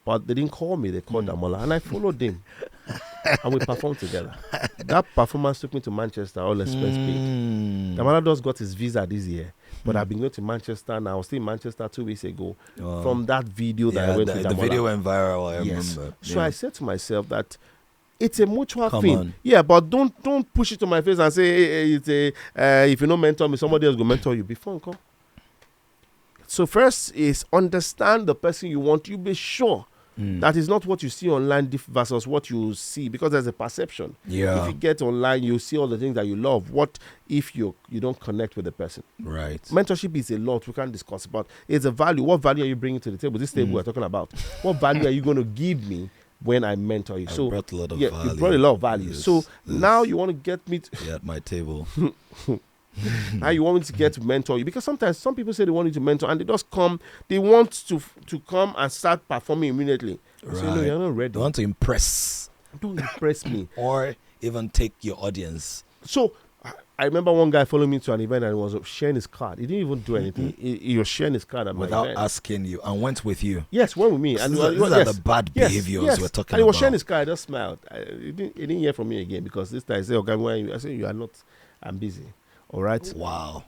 But they didn't call me. They called Damola. And I followed them. And we performed together. That performance took me to Manchester, all expense paid. Damola just got his visa this year. But I've been going to Manchester now. I was still in Manchester 2 weeks ago. From that video that I went with Damola. The video went viral, I remember. So I said to myself that it's a mutual thing. Yeah, but don't push it to my face and say, hey, if you don't mentor me, somebody else will mentor you. Before you come. So first is understand the person you want. You be sure that is not what you see online versus what you see, because there's a perception. If you get online, you see all the things that you love. What if you don't connect with the person? Right. Mentorship is a lot we can't discuss, but it's a value. What value are you bringing to the table? This table we're talking about. What value are you going to give me when I mentor you? So brought a lot of value. You brought a lot of value. Yes, now you want to get me at my table. Now you want me to get to mentor you, because sometimes some people say they want you to mentor and they just come, they want to come and start performing immediately. Right. So, no, you're not ready. They want to impress. Don't impress me. Or even take your audience. So I remember one guy following me to an event and he was sharing his card. He didn't even do anything. He was sharing his card at without my event. asking you, and went with you. Yes, went with me. And these are the bad behaviors we're talking about. And he was sharing his card. I just smiled. He didn't hear from me again, because this time I said, okay, where are you? I said, you are not. I'm busy. All right. Wow.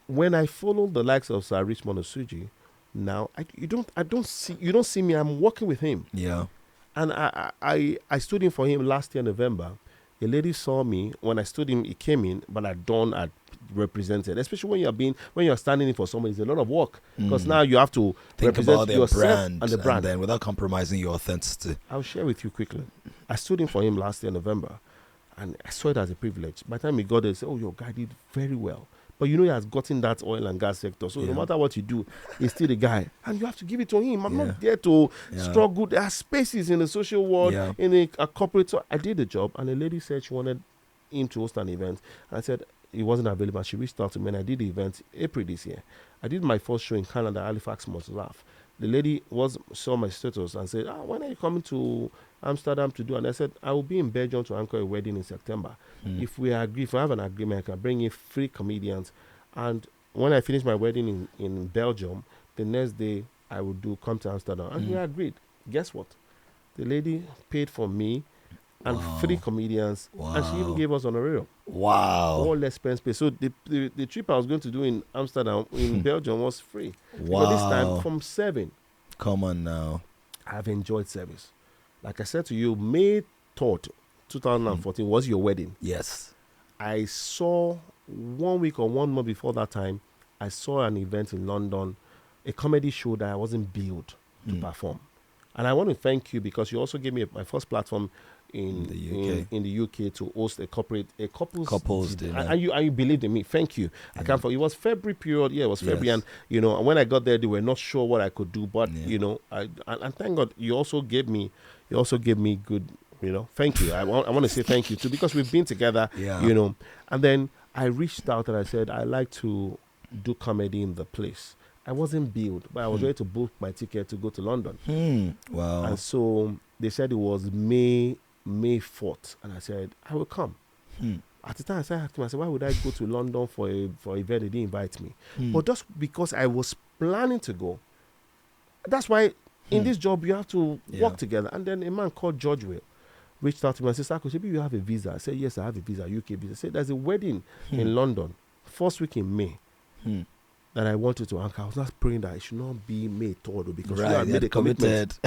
When I follow the likes of Sir Richmond Osuji, now you don't see me. I'm working with him. Yeah. And I stood in for him last year November. A lady saw me when I stood in. He came in, but I'd represented. Especially when you're standing in for somebody, it's a lot of work, because now you have to think represent about their yourself brand and the brand, and then without compromising your authenticity. I'll share with you quickly. I stood in for him last year November. And I saw it as a privilege. By the time he got there, he said, your guy did very well. But he has gotten that oil and gas sector. So no matter what you do, he's still the guy. And you have to give it to him. I'm not there to struggle. There are spaces in the social world, in a corporate. So I did the job. And a lady said she wanted him to host an event. And I said he wasn't available. She reached out to me, and I did the event April this year. I did my first show in Canada, Halifax, Must Laugh. The lady saw my status and said, when are you coming to Amsterdam to do? And I said, I will be in Belgium to anchor a wedding in September. If we have an agreement, I can bring in 3 comedians. And when I finish my wedding in Belgium, the next day I will come to Amsterdam. And we agreed. Guess what? The lady paid for me and 3 comedians. And she even gave us honorarium. Wow. All expense paid. So the trip I was going to do in Amsterdam, in Belgium, was free. Wow. But this time from 7. Come on now. I've enjoyed service. Like I said to you, May 3rd, 2014 was your wedding. Yes. I saw 1 week or 1 month before that time, I saw an event in London, a comedy show that I wasn't billed to perform. And I want to thank you because you also gave me my first platform in the UK to host a couples dinner. And you believed in me. Thank you. I can't forget. It was February period. Yeah, it was February, and and when I got there, they were not sure what I could do. But and thank God, you also gave me good. Thank you. I want to say thank you too because we've been together. Yeah. And then I reached out and I said I like to do comedy in the place. I wasn't billed, but I was ready to book my ticket to go to London. Wow. And so they said it was May 4th. And I said, I will come. At the time, I said to myself, why would I go to London for an event? They didn't invite me. But just because I was planning to go, that's why in this job, you have to work together. And then a man called George Will reached out to me and said, Saco, maybe you have a visa. I said, yes, I have a visa, UK visa. I said, there's a wedding in London, first week in May. That I wanted to anchor. I was not praying that it should not be May 3rd because we had made a commitment.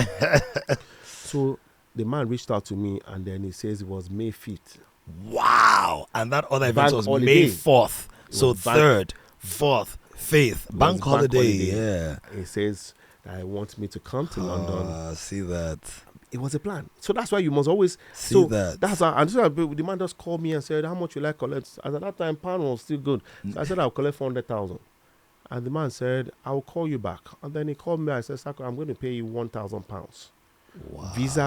So the man reached out to me and then he says it was May 5th. Wow. And that other event was holiday. May 4th. So 3rd, 4th, 5th. Bank holiday. Yeah. He says that he wants me to come to London. See that. It was a plan. So that's why you must always see that. That's how, and so the man just called me and said, how much you like collect? As at that time, pound was still good. So I said, I'll collect 400,000. And the man said, I'll call you back. And then he called me. I said, Saco, I'm going to pay you £1,000. Wow. Visa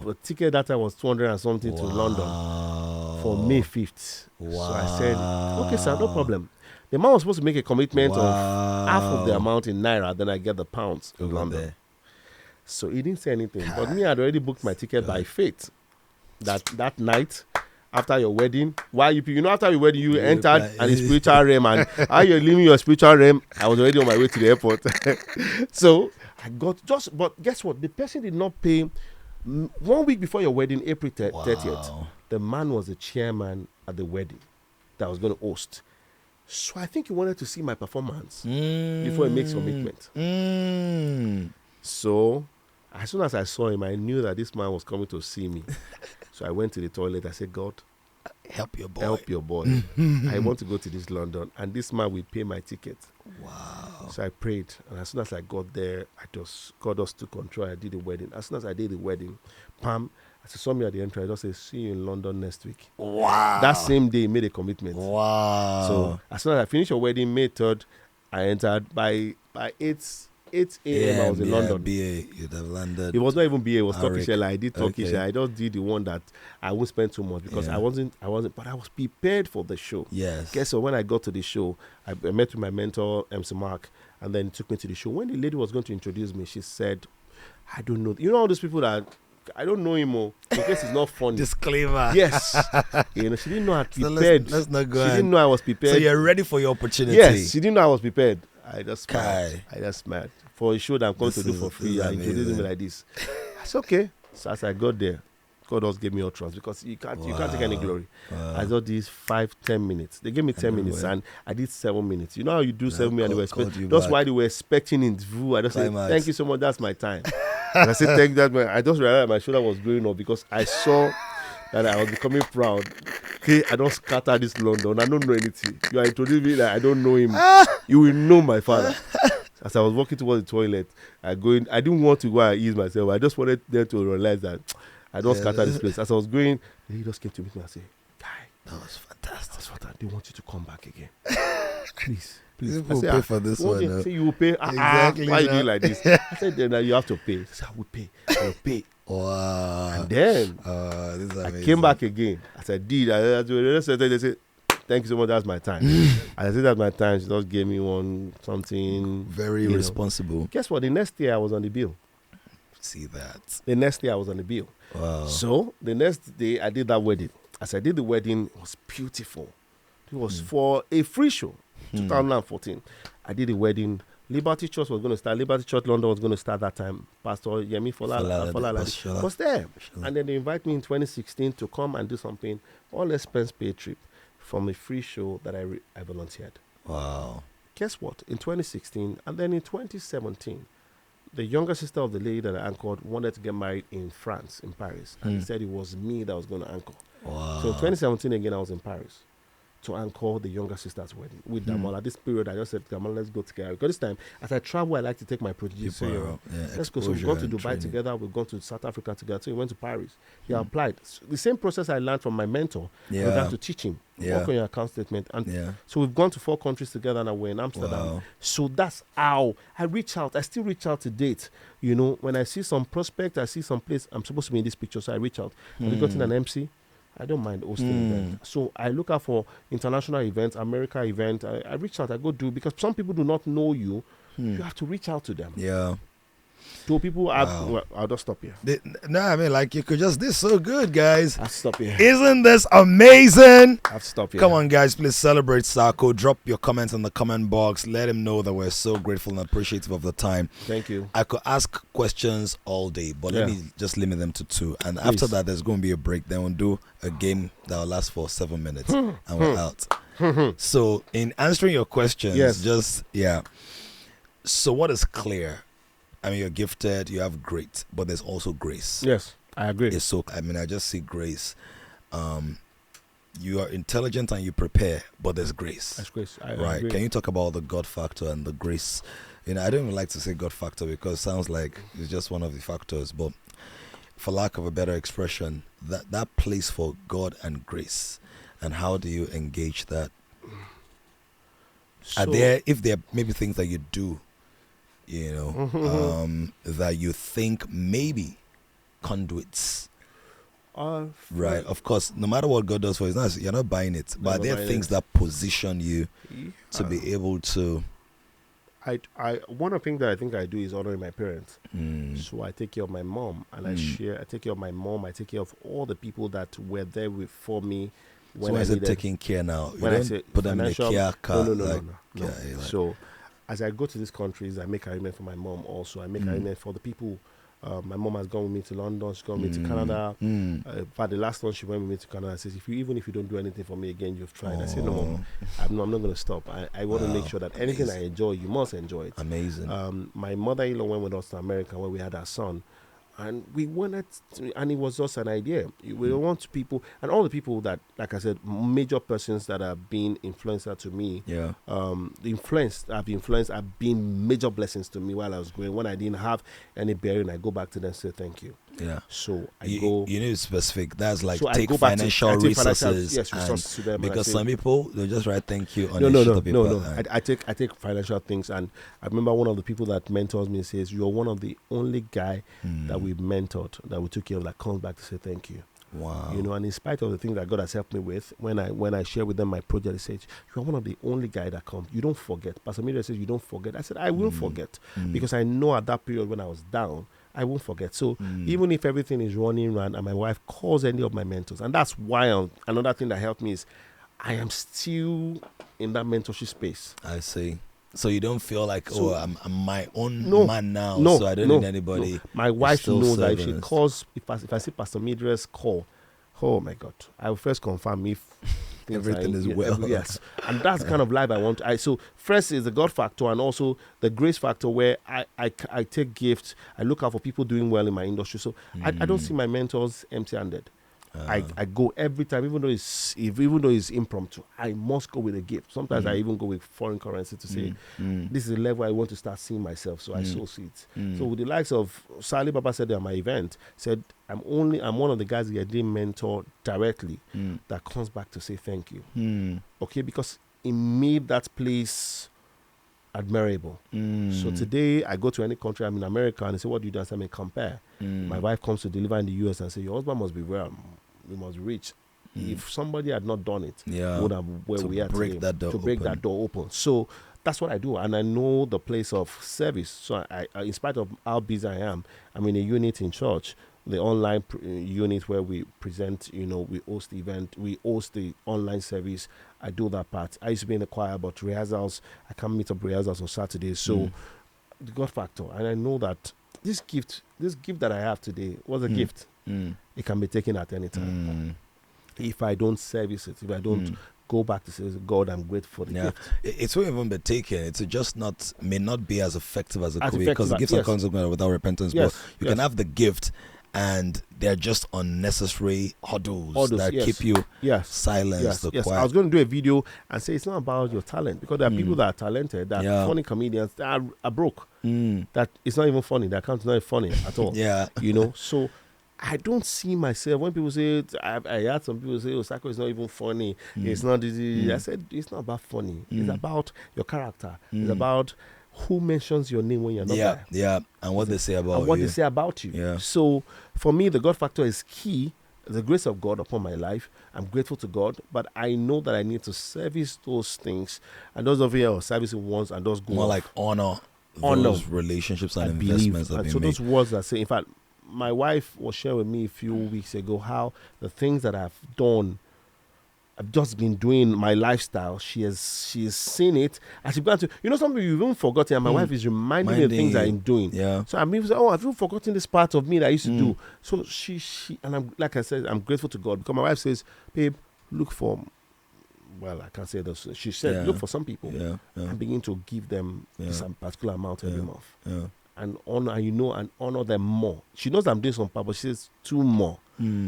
the ticket that time was 200 and something to London for May 5th. Wow. So I said, okay, sir, no problem. The man was supposed to make a commitment of half of the amount in Naira, then I get the pounds in London. There. So he didn't say anything. But me, I had already booked my ticket by faith. That night, after your wedding, after your wedding, you entered the spiritual realm, and while you're leaving your spiritual realm, I was already on my way to the airport. So I got but guess what? The person did not pay 1 week before your wedding, April 30th. The man was the chairman at the wedding that I was going to host. So I think he wanted to see my performance before he makes commitment. So as soon as I saw him, I knew that this man was coming to see me. So I went to the toilet. I said, God, help your boy. Help your boy. I want to go to this London, and this man will pay my ticket. Wow. So I prayed, and as soon as I got there, God just took control. I did the wedding. As soon as I did the wedding, as he saw me at the entrance, I just said, see you in London next week. Wow. That same day, he made a commitment. Wow. So as soon as I finished your wedding, May 3rd, I entered by 8 a.m. I was in London. BA, you'd have landed. It was not even BA, it was Turkish Airlines. I did Turkish Okay. I just did the one that I won't spend too much because I wasn't, but I was prepared for the show. Yes. Guess what? When I got to the show, I met with my mentor, MC Mark, and then he took me to the show. When the lady was going to introduce me, she said, I don't know. You know all those people that I don't know him more because it's not funny. Disclaimer. Yes. She didn't know I was prepared. So let's not go. She didn't know I was prepared. So you're ready for your opportunity. Yes, she didn't know I was prepared. I just smiled. For a show that I'm going to do for free, I introduced me like this. I said, okay. So as I got there, God just gave me utterance because you can't take any glory. I thought these 5-10 minutes. They gave me 10 minutes and I did 7 minutes. You know how you do 7 minutes and they were that's why they were expecting interview. I just said, thank you so much, that's my time. And I said, thank that man. I just realized my shoulder was going up because I saw that I was becoming proud. Okay, I don't scatter this London. I don't know anything. You are introducing me that I don't know him. You will know my father. As I was walking towards the toilet, I didn't want to go and ease myself. I just wanted them to realize that I don't scatter this place. As I was going, he just came to me and said, Guy, that was fantastic. They want you to come back again. Please. You will pay for this one. You say you will pay. Exactly. Why you doing like this? I said, then you have to pay. I said, I will pay. I will pay. Wow. And then this is I came back again. As I did, they said, thank you so much, that's my time. And I said that's my time. She just gave me something very responsible. Guess what? The next day I was on the bill. See that. The next day I was on the bill. Wow. So the next day I did that wedding. As I did the wedding, it was beautiful. It was for a free show. 2014. I did the wedding. Liberty Church was going to start. Liberty Church London was going to start that time. Pastor Yemi Fola was there. And then they invited me in 2016 to come and do something, all expense paid trip from a free show that I volunteered. Wow. Guess what? In 2016 and then in 2017, the younger sister of the lady that I anchored wanted to get married in France, in Paris. And he said it was me that was going to anchor. Wow. So 2017 again, I was in Paris to anchor the younger sister's wedding with Damola. At this period, I just said, Damola, let's go together. Because this time, as I travel, I like to take my prodigies. Let's go. So we've gone to Dubai together. We've gone to South Africa together. So we went to Paris. He applied. So the same process I learned from my mentor. Yeah. I got to teach him. Work on your account statement. And so we've gone to 4 countries together and we're in Amsterdam. Wow. So that's how I reach out. I still reach out to date. You know, when I see some prospect, I see some place, I'm supposed to be in this picture, so I reach out. Have you gotten an MC? I don't mind hosting events. So I look out for international events, America event. I reach out, I go do, because some people do not know you. You have to reach out to them. Yeah. So people, I'll just stop here. No, I mean, like, you could just, this is so good, guys. I'll stop here. Isn't this amazing? I'll stop here. Come on, guys, please celebrate Saco. Drop your comments in the comment box. Let him know that we're so grateful and appreciative of the time. Thank you. I could ask questions all day, but let me just limit them to 2. And after that, there's going to be a break. Then we'll do a game that will last for 7 minutes. And we're out. So, in answering your questions, So, what is clear? I mean, you're gifted, you have great, but there's also grace. Yes, I agree. It's so, I mean, I just see grace. You are intelligent and you prepare, but there's grace. That's grace. I agree. Can you talk about the God factor and the grace? You know, I don't even like to say God factor because it sounds like it's just one of the factors, but for lack of a better expression, that place for God and grace, and how do you engage that? So, if there are maybe things that you do, you know, that you think maybe conduits, right? Of course, no matter what God does for you, you're not buying it, but there are things that position you to be able to. One of the things that I think I do is honoring my parents. So I take care of my mom, and I take care of my mom. I take care of all the people that were there for me. When I said taking care now, you don't put them in a care car. No. So as I go to these countries, I make arrangements for my mom also. I make arrangements for the people. My mom has gone with me to London. She's gone with me to Canada. For the last one, she went with me to Canada. Says, even if you don't do anything for me again, you've tried. I said, no, Mom, I'm not going to stop. I want to make sure that anything I enjoy, you must enjoy it. Amazing. My mother-in-law went with us to America where we had our son. And we wanted, and it was just an idea. We want people, and all the people that, like I said, major persons that have been influencer to me. Yeah. Have been major blessings to me while I was growing. When I didn't have any bearing, I go back to them and say thank you. Yeah. So I go. You know, specific. That's like so take financial resources. Resources to them. Because some people they'll just write thank you on the sheet of paper. No. I take financial things, and I remember one of the people that mentors me says, "You're one of the only guy that we mentored, that we took care of, that comes back to say thank you." Wow. You know, and in spite of the things that God has helped me with, when I share with them my project, they say, "You're one of the only guy that comes. You don't forget." Pastor Miriam says, "You don't forget." I said, "I will forget," because I know at that period when I was down, I won't forget. So even if everything is running around and my wife calls any of my mentors, and that's why another thing that helped me is I am still in that mentorship space. I see. So you don't feel like, I'm my own man now, so I don't need anybody. No. My wife knows that if she calls, if I see Pastor Midra's call, oh my God, I will first confirm if everything is well. Yes, and that's the kind of life I want. So first is the God factor, and also the grace factor, where I take gifts. I look out for people doing well in my industry. So I don't see my mentors empty-handed. I go every time, even though it's impromptu, I must go with a gift. Sometimes I even go with foreign currency to say this is the level I want to start seeing myself. So I sow seeds. So with the likes of Sally Baba said at my event, said I'm one of the guys that I didn't mentor directly that comes back to say thank you. Okay, because it made that place admirable. So today I go to any country, I'm in America, and they say, "What do you do?" I say, compare. My wife comes to deliver in the US and say, "Your husband must be well. We must reach." If somebody had not done it, would have where we are to break that door open. So that's what I do, and I know the place of service. So I in spite of how busy I am, I'm in a unit in church, the online unit where we present. You know, we host the event, we host the online service. I do that part. I used to be in the choir, but rehearsals, I can't meet up rehearsals on Saturdays. So the God factor, and I know that this gift that I have today was a gift. It can be taken at any time. If I don't service it, if I don't go back to say, God, I'm grateful for the gift. It won't even be taken. It's just may not be as effective as it could be, effective because the gifts yes. are consequent without repentance. Yes, But you can have the gift, and they're just unnecessary hurdles that yes. keep you Yes. silenced. Yes. Quiet. I was going to do a video and say it's not about your talent, because there are people that are talented, that are funny comedians, that are broke. That it's not even funny. Their account's not funny at all. You know, so I don't see myself when people say, I heard some people say, oh, Saco is not even funny. It's not easy. I said, it's not about funny. It's about your character. It's about who mentions your name when you're not there. Yeah, and what they say about and what you. they say about you. Yeah. So for me, the God factor is key. The grace of God upon my life. I'm grateful to God, but I know that I need to service those things. And those of you who are servicing once and those go more off. like honor those relationships and investments that and we so make. those words that say, in fact, my wife was sharing with me a few weeks ago how the things that I've done, I've just been doing my lifestyle. She has seen it, and she began to, something you've even forgotten. And my wife is reminding me of things I'm doing. Yeah. So I'm even saying, I've even forgotten this part of me that I used to do. So she and I'm, like I said, I'm grateful to God, because my wife says, babe, look for, well, I can't say this. She said, look for some people and begin to give them some particular amount every month. Yeah. And honor, and honor them more. She knows I'm doing some part, but she says 2 more.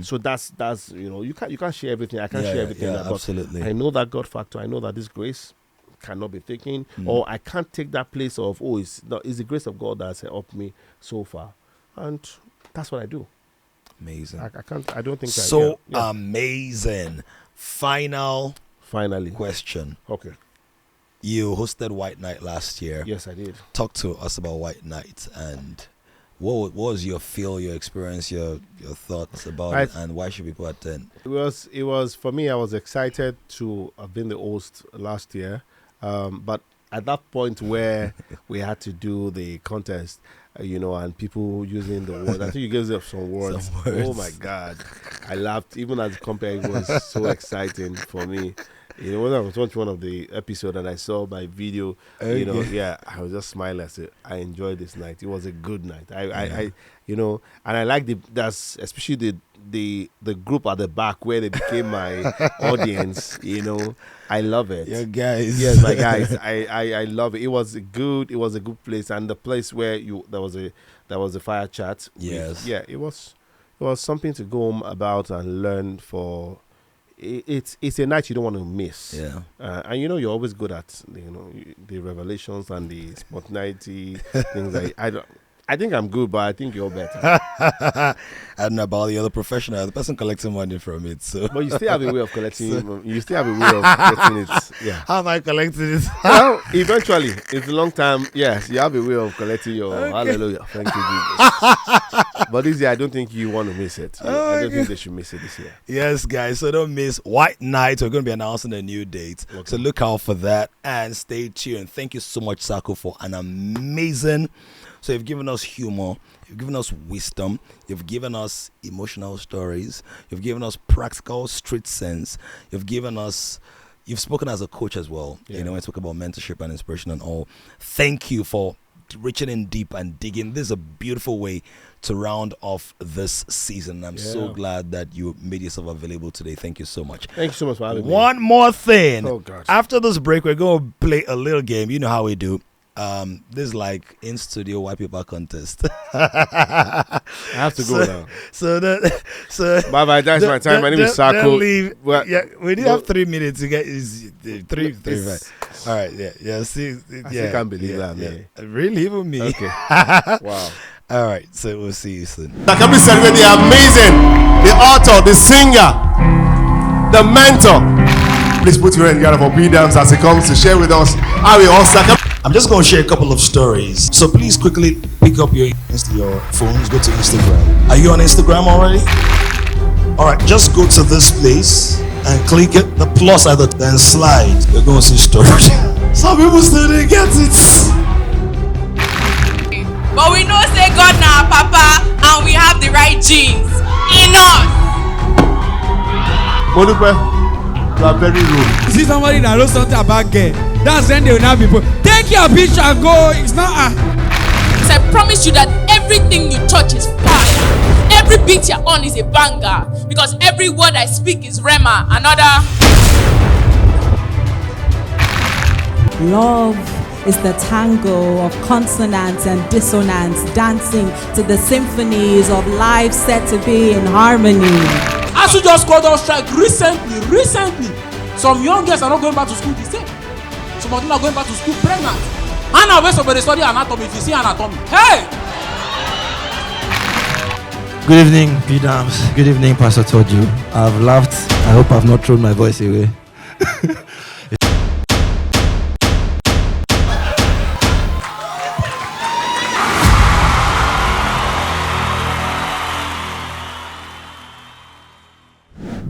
So that's you can't share everything. I can't share everything. Yeah, absolutely. I know that God factor. I know that this grace cannot be taken, or I can't take that place of it's the grace of God that's helped me so far, and that's what I do. Amazing. I can't. I don't think so amazing. Finally, question. Okay. You hosted White Night last year. Yes, I did. Talk to us about White Night, and what was your feel, your experience, your thoughts about it, and why should people attend? It was for me. I was excited to have been the host last year, but at that point where we had to do the contest, and people using the words, I think you gave them some words. Oh my God, I laughed even as compere. It was so exciting for me. When I was watching one of the episodes and I saw my video, I was just smiling. I said, I enjoyed this night. It was a good night. I and I like that's especially the group at the back where they became my audience. I love it. Your guys, yes, my guys. I love it. It was a good place, and the place where there was a fire chat. Yes, it was something to go home about and learn for. It's a night you don't want to miss. Yeah. And you're always good at the revelations and the spontaneity things. I think I'm good, but I think you're better. I don't know about the other professional, the person collecting money from it. So, but you still have a way of collecting. You still have a way of getting it. Yeah. How am I collecting it? Well, eventually, it's a long time. Yes, you have a way of collecting your hallelujah. Thank you, Jesus. But this year, I don't think you want to miss it. I don't think they should miss it this year. Yes, guys. So don't miss White Night. We're going to be announcing a new date. Okay. So look out for that and stay tuned. Thank you so much, Saco, for an amazing. So you've given us humor, you've given us wisdom, you've given us emotional stories, you've given us practical street sense, you've spoken as a coach as well. We talk about mentorship and inspiration and all. Thank you for reaching in deep and digging. This is a beautiful way to round off this season. I'm so glad that you made yourself available today. Thank you so much. Thank you so much for having me. One more thing. Oh, God. After this break, we're going to play a little game. You know how we do. This is like in studio white paper contest. I have to go now. So bye bye. That's my time. My name is Saco. Well, we did have 3 minutes to get three. All right, yeah. See, I still can't believe that, man. Really, even me. Okay. Wow. All right, so we'll see you soon. That can be celebrated. The amazing, the author, the singer, the mentor. Please put your hand together for P-Dams as he comes to share with us how we all stack up. I'm just going to share a couple of stories. So please quickly pick up your phones, go to Instagram. Are you on Instagram already? All right, just go to this place and click it, the plus either, then slide. You're going to see stories. Some people still didn't get it. But we know say God now, Papa, and we have the right genes in us. Modupe, you are very rude. You see somebody that knows something about gay, that's when they will now be put. Take your picture and go. It's not So I promise you that everything you touch is fire. Every beat you're on is a banger. Because every word I speak is Rema. Another Love is the tango of consonance and dissonance, dancing to the symphonies of life set to be in harmony. As you just called on strike recently, some young girls are not going back to school the same. Some of them are going back to school pregnant. And now when somebody study anatomy, if you see anatomy, hey! Good evening, P-Dams. Good evening, Pastor Toju. I've laughed. I hope I've not thrown my voice away.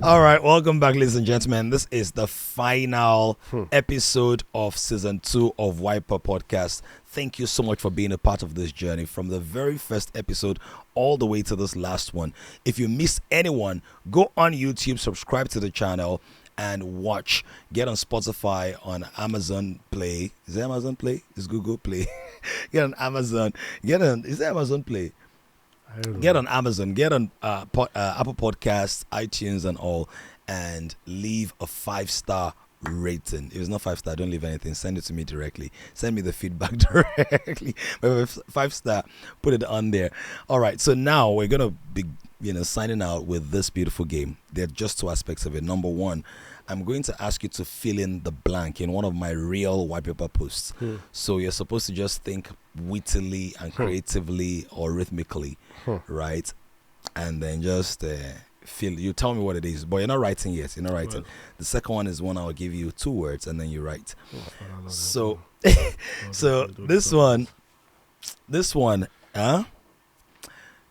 All right, welcome back, ladies and gentlemen. This is the final episode of season 2 of Wiper Podcast. Thank you so much for being a part of this journey from the very first episode all the way to this last one. If you missed anyone, go on YouTube, subscribe to the channel, and watch. Get on Spotify, on Amazon Play. Is it Amazon Play? Is Google Play? Get on Amazon. Is it Amazon Play? Get on Amazon, get on Apple Podcasts, iTunes and all, and leave a 5-star rating. If it's not 5-star, don't leave anything. Send it to me directly. Send me the feedback directly. But if it's 5-star, put it on there. All right, so now we're going to be signing out with this beautiful game. There are just 2 aspects of it. Number 1, I'm going to ask you to fill in the blank in one of my real white paper posts. So you're supposed to just think wittily and creatively or rhythmically, right? And then just you tell me what it is, but you're not writing yet. You're not writing. Right. The second one is one I'll give you 2 words and then you write. So this one,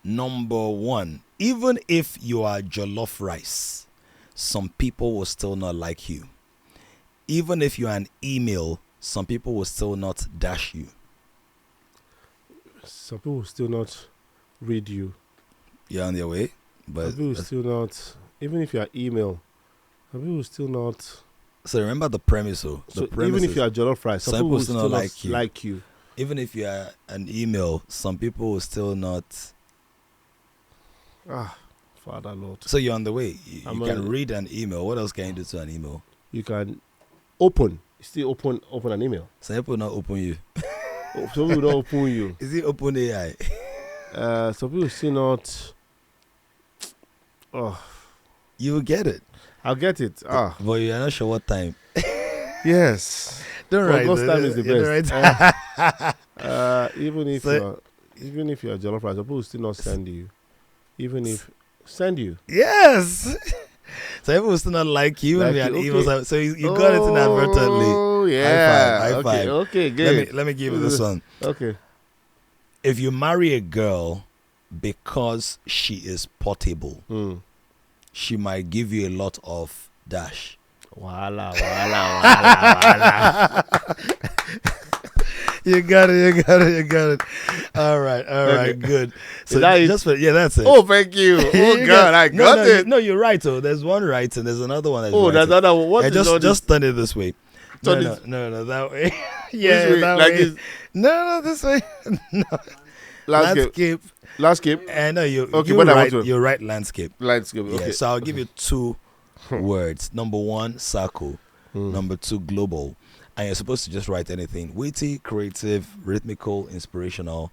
number 1, even if you are jollof rice, some people will still not like you. Even if you're an email, some people will still not dash you. Some people will still not read you. You're on their way, but some people will still not. Even if you're email, some people will still not. So remember the premise. Even if you are jollof rice, some people will still not like you. Even if you are an email, some people will still not. Father Lord. So you're on the way. You can read an email. What else can you do to an email? You can open. Still open an email. Some people not open you. Some people don't open you. Is it open AI? Some people still not. You will get it. I'll get it. But you're not sure what time. Yes. Don't write. August time is the best. Right. Even if you're jollof rice, people will still not send you. Even if send you. Yes. So people will still not like you. So you got it inadvertently. Oh yeah. High five. Okay, good. Let me give you this one. Okay. If you marry a girl because she is portable, she might give you a lot of dash. Wala. You got it. All right, good. So that's it. Oh, thank you. Oh God, I got it. No, you're right. So there's one right and there's another one. There's another one. What is just turn it this way. No, that way. Yeah, that way. No, this way. No. Landscape. No, you're right. Landscape. Okay. Yeah, so I'll give you 2 words. Number 1, Saco. Number 2, global. And you're supposed to just write anything witty, creative, rhythmical, inspirational,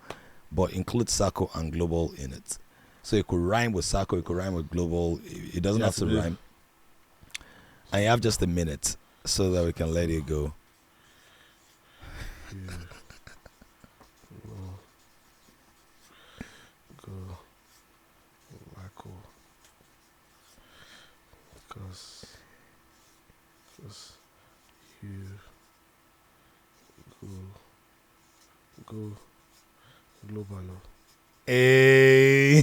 but include Saco and global in it. So it could rhyme with Saco, it could rhyme with global. It doesn't have to rhyme. And you have just a minute so that we can let it go. Because you go global. Hey.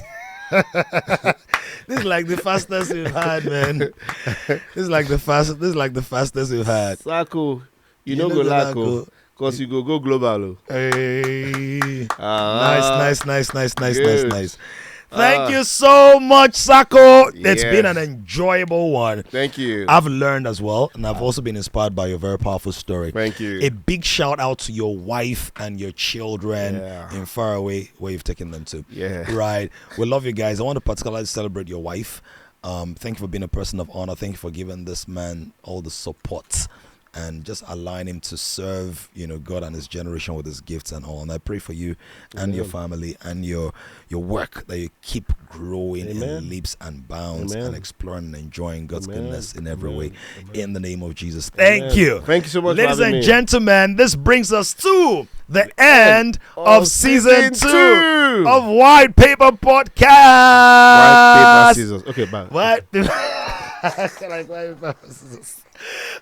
This is like the fastest we've had, man. This is like the fastest we've had. Saco, you know go Laco, cause you go global. Hey. Nice. Thank you so much, Saco. It's been an enjoyable one. Thank you. I've learned as well, and I've also been inspired by your very powerful story. Thank you. A big shout out to your wife and your children in far away where you've taken them to. Yeah. Right. We love you guys. I want to particularly celebrate your wife. Thank you for being a person of honor. Thank you for giving this man all the support and just align him to serve, God and his generation with his gifts and all. And I pray for you and your family and your work, that you keep growing in leaps and bounds and exploring and enjoying God's goodness in every way. In the name of Jesus. Thank you. Thank you so much, ladies and gentlemen. This brings us to the end of season 2 of White Paper Podcast. White paper scissors. Okay, bye. White paper. White paper scissors.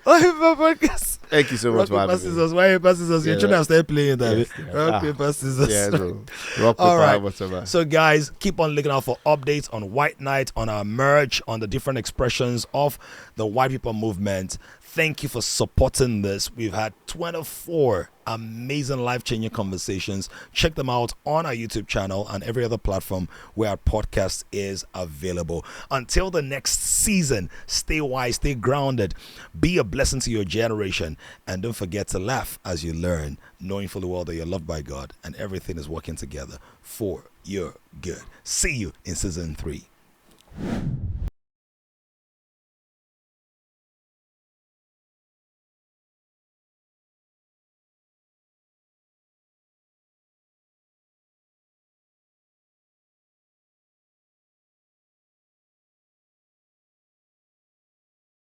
White paper podcast. Thank you so much for having me. White paper scissors. You're trying to start playing that. Rock paper scissors. Yeah, bro. Rock paper. All right. Whatever. So guys, keep on looking out for updates on White Night, on our merch, on the different expressions of the White People movement. Thank you for supporting this. We've had 24 amazing life-changing conversations. Check them out on our YouTube channel and every other platform where our podcast is available. Until the next season, stay wise, stay grounded, be a blessing to your generation, and don't forget to laugh as you learn, knowing fully well that you're loved by God and everything is working together for your good. See you in season 3.